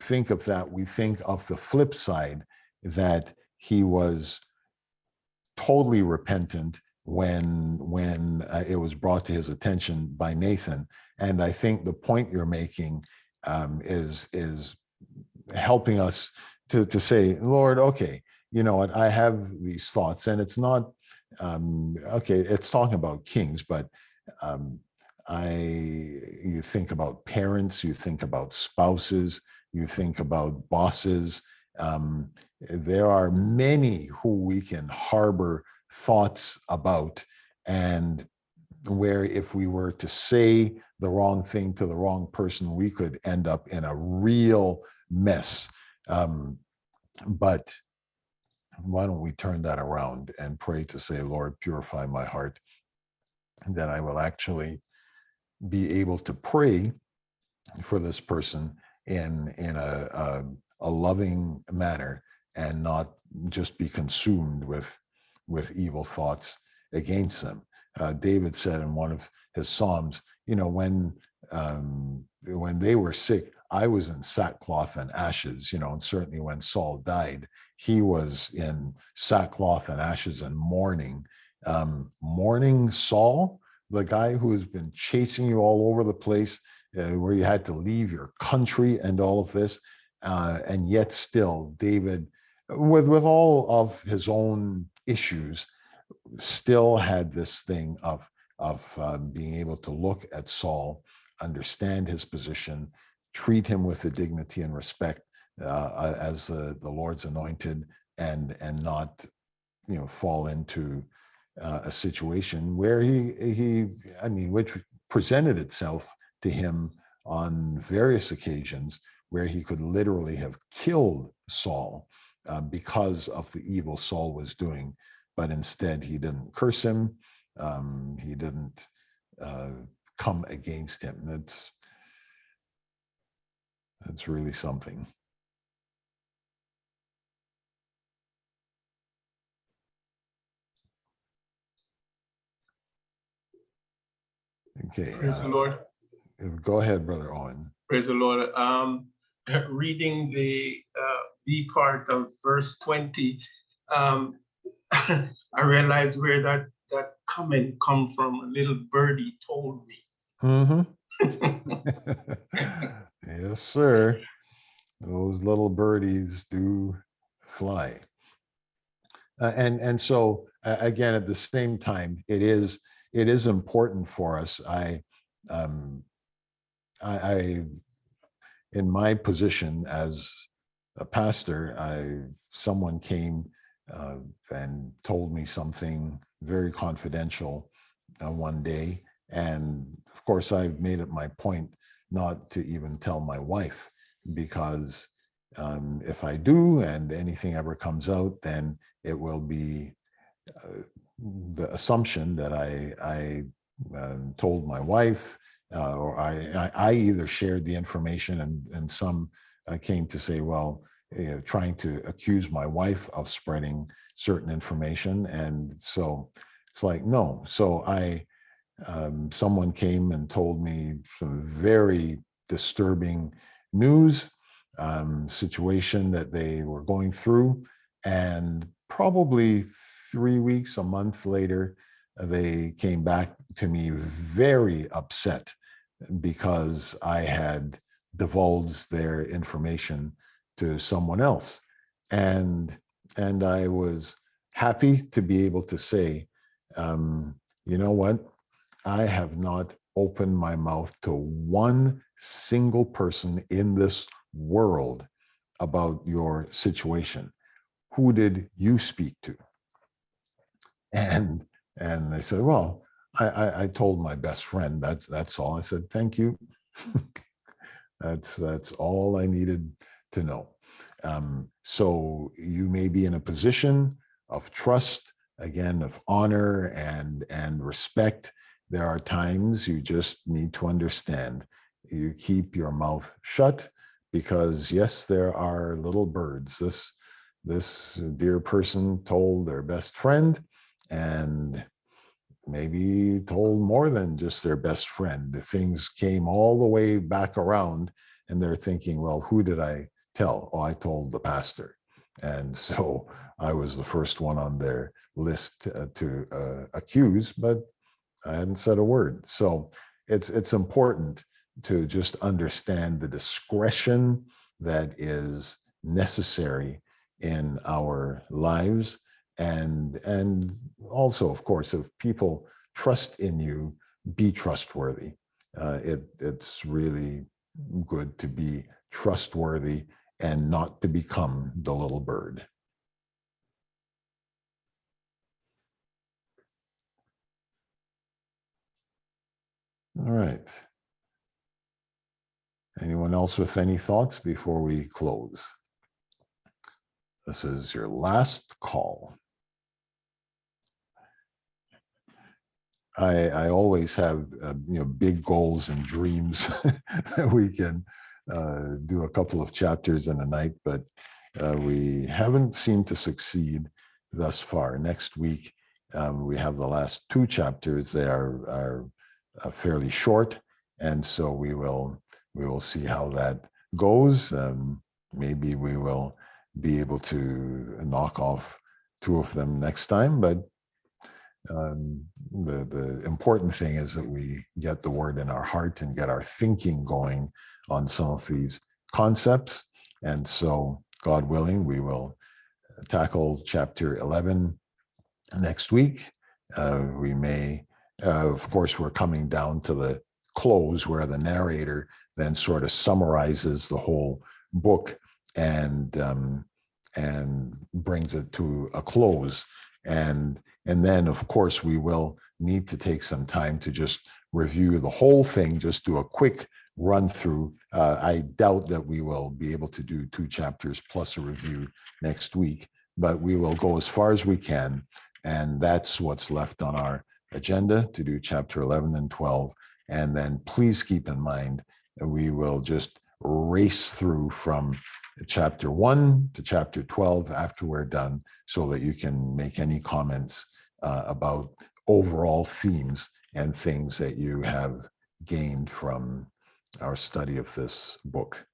think of that, we think of the flip side, that he was totally repentant when it was brought to his attention by Nathan. And I think the point you're making is helping us to say, Lord, okay, you know what, I have these thoughts, and it's not okay, it's talking about kings, but you think about parents, you think about spouses, you think about bosses. There are many who we can harbor thoughts about, and where if we were to say the wrong thing to the wrong person, we could end up in a real mess. But why don't we turn that around and pray to say, Lord, purify my heart, that I will actually be able to pray for this person in a loving manner, and not just be consumed with evil thoughts against them. David said in one of his Psalms, you know, when they were sick, I was in sackcloth and ashes, you know, and certainly when Saul died, he was in sackcloth and ashes and mourning. Mourning Saul, the guy who has been chasing you all over the place, where you had to leave your country and all of this. And yet still, David, with all of his own issues, still had this thing of being able to look at Saul, understand his position, treat him with the dignity and respect as the Lord's anointed, and not, you know, fall into a situation where which presented itself to him on various occasions, where he could literally have killed Saul because of the evil Saul was doing. But instead, he didn't curse him. He didn't come against him. That's really something. Okay. Praise the Lord. Go ahead, Brother Owen. Praise the Lord. Reading the B part of verse 20, I realized where that comment come from. A little birdie told me. Mm-hmm. Yes, sir. Those little birdies do fly. And so again, at the same time, it is important for us. I in my position as a pastor, someone came and told me something very confidential one day, and of course, I've made it my point not to even tell my wife, because if I do and anything ever comes out, then it will be the assumption that I told my wife, or I either shared the information, and some came to say, well, trying to accuse my wife of spreading certain information. And so it's like, no. So someone came and told me some very disturbing news, situation that they were going through. And probably 3 weeks, a month later, they came back to me very upset because I had divulged their information to someone else. And I was happy to be able to say, you know what? I have not opened my mouth to one single person in this world about your situation. Who did you speak to? And they said, well, I told my best friend. That's all. I said, thank you. That's all I needed to know. So you may be in a position of trust, again, of honor and respect. There are times you just need to understand. You keep your mouth shut because, yes, there are little birds. This dear person told their best friend, and maybe told more than just their best friend. The things came all the way back around, and they're thinking, well, who did I tell? Oh, I told the pastor. And so I was the first one on their list to accuse, but I hadn't said a word. So it's important to just understand the discretion that is necessary in our lives. And also, of course, if people trust in you, be trustworthy. It's really good to be trustworthy and not to become the little bird. All right. Anyone else with any thoughts before we close? This is your last call. I always have big goals and dreams. We can do a couple of chapters in a night, but we haven't seemed to succeed thus far. Next week, we have the last 2 chapters. They are fairly short, and so we will see how that goes. Maybe we will be able to knock off 2 of them next time, but the important thing is that we get the word in our heart and get our thinking going on some of these concepts. And so, God willing, we will tackle chapter 11 next week. We may, of course, we're coming down to the close where the narrator then sort of summarizes the whole book and brings it to a close. And then, of course, we will need to take some time to just review the whole thing, just do a quick run through. I doubt that we will be able to do 2 chapters plus a review next week, but we will go as far as we can. And that's what's left on our agenda, to do chapter 11 and 12. And then please keep in mind that we will just race through from chapter 1 to chapter 12 after we're done, so that you can make any comments about overall themes and things that you have gained from our study of this book.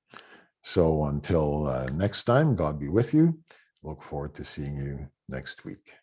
So until next time, God be with you. Look forward to seeing you next week.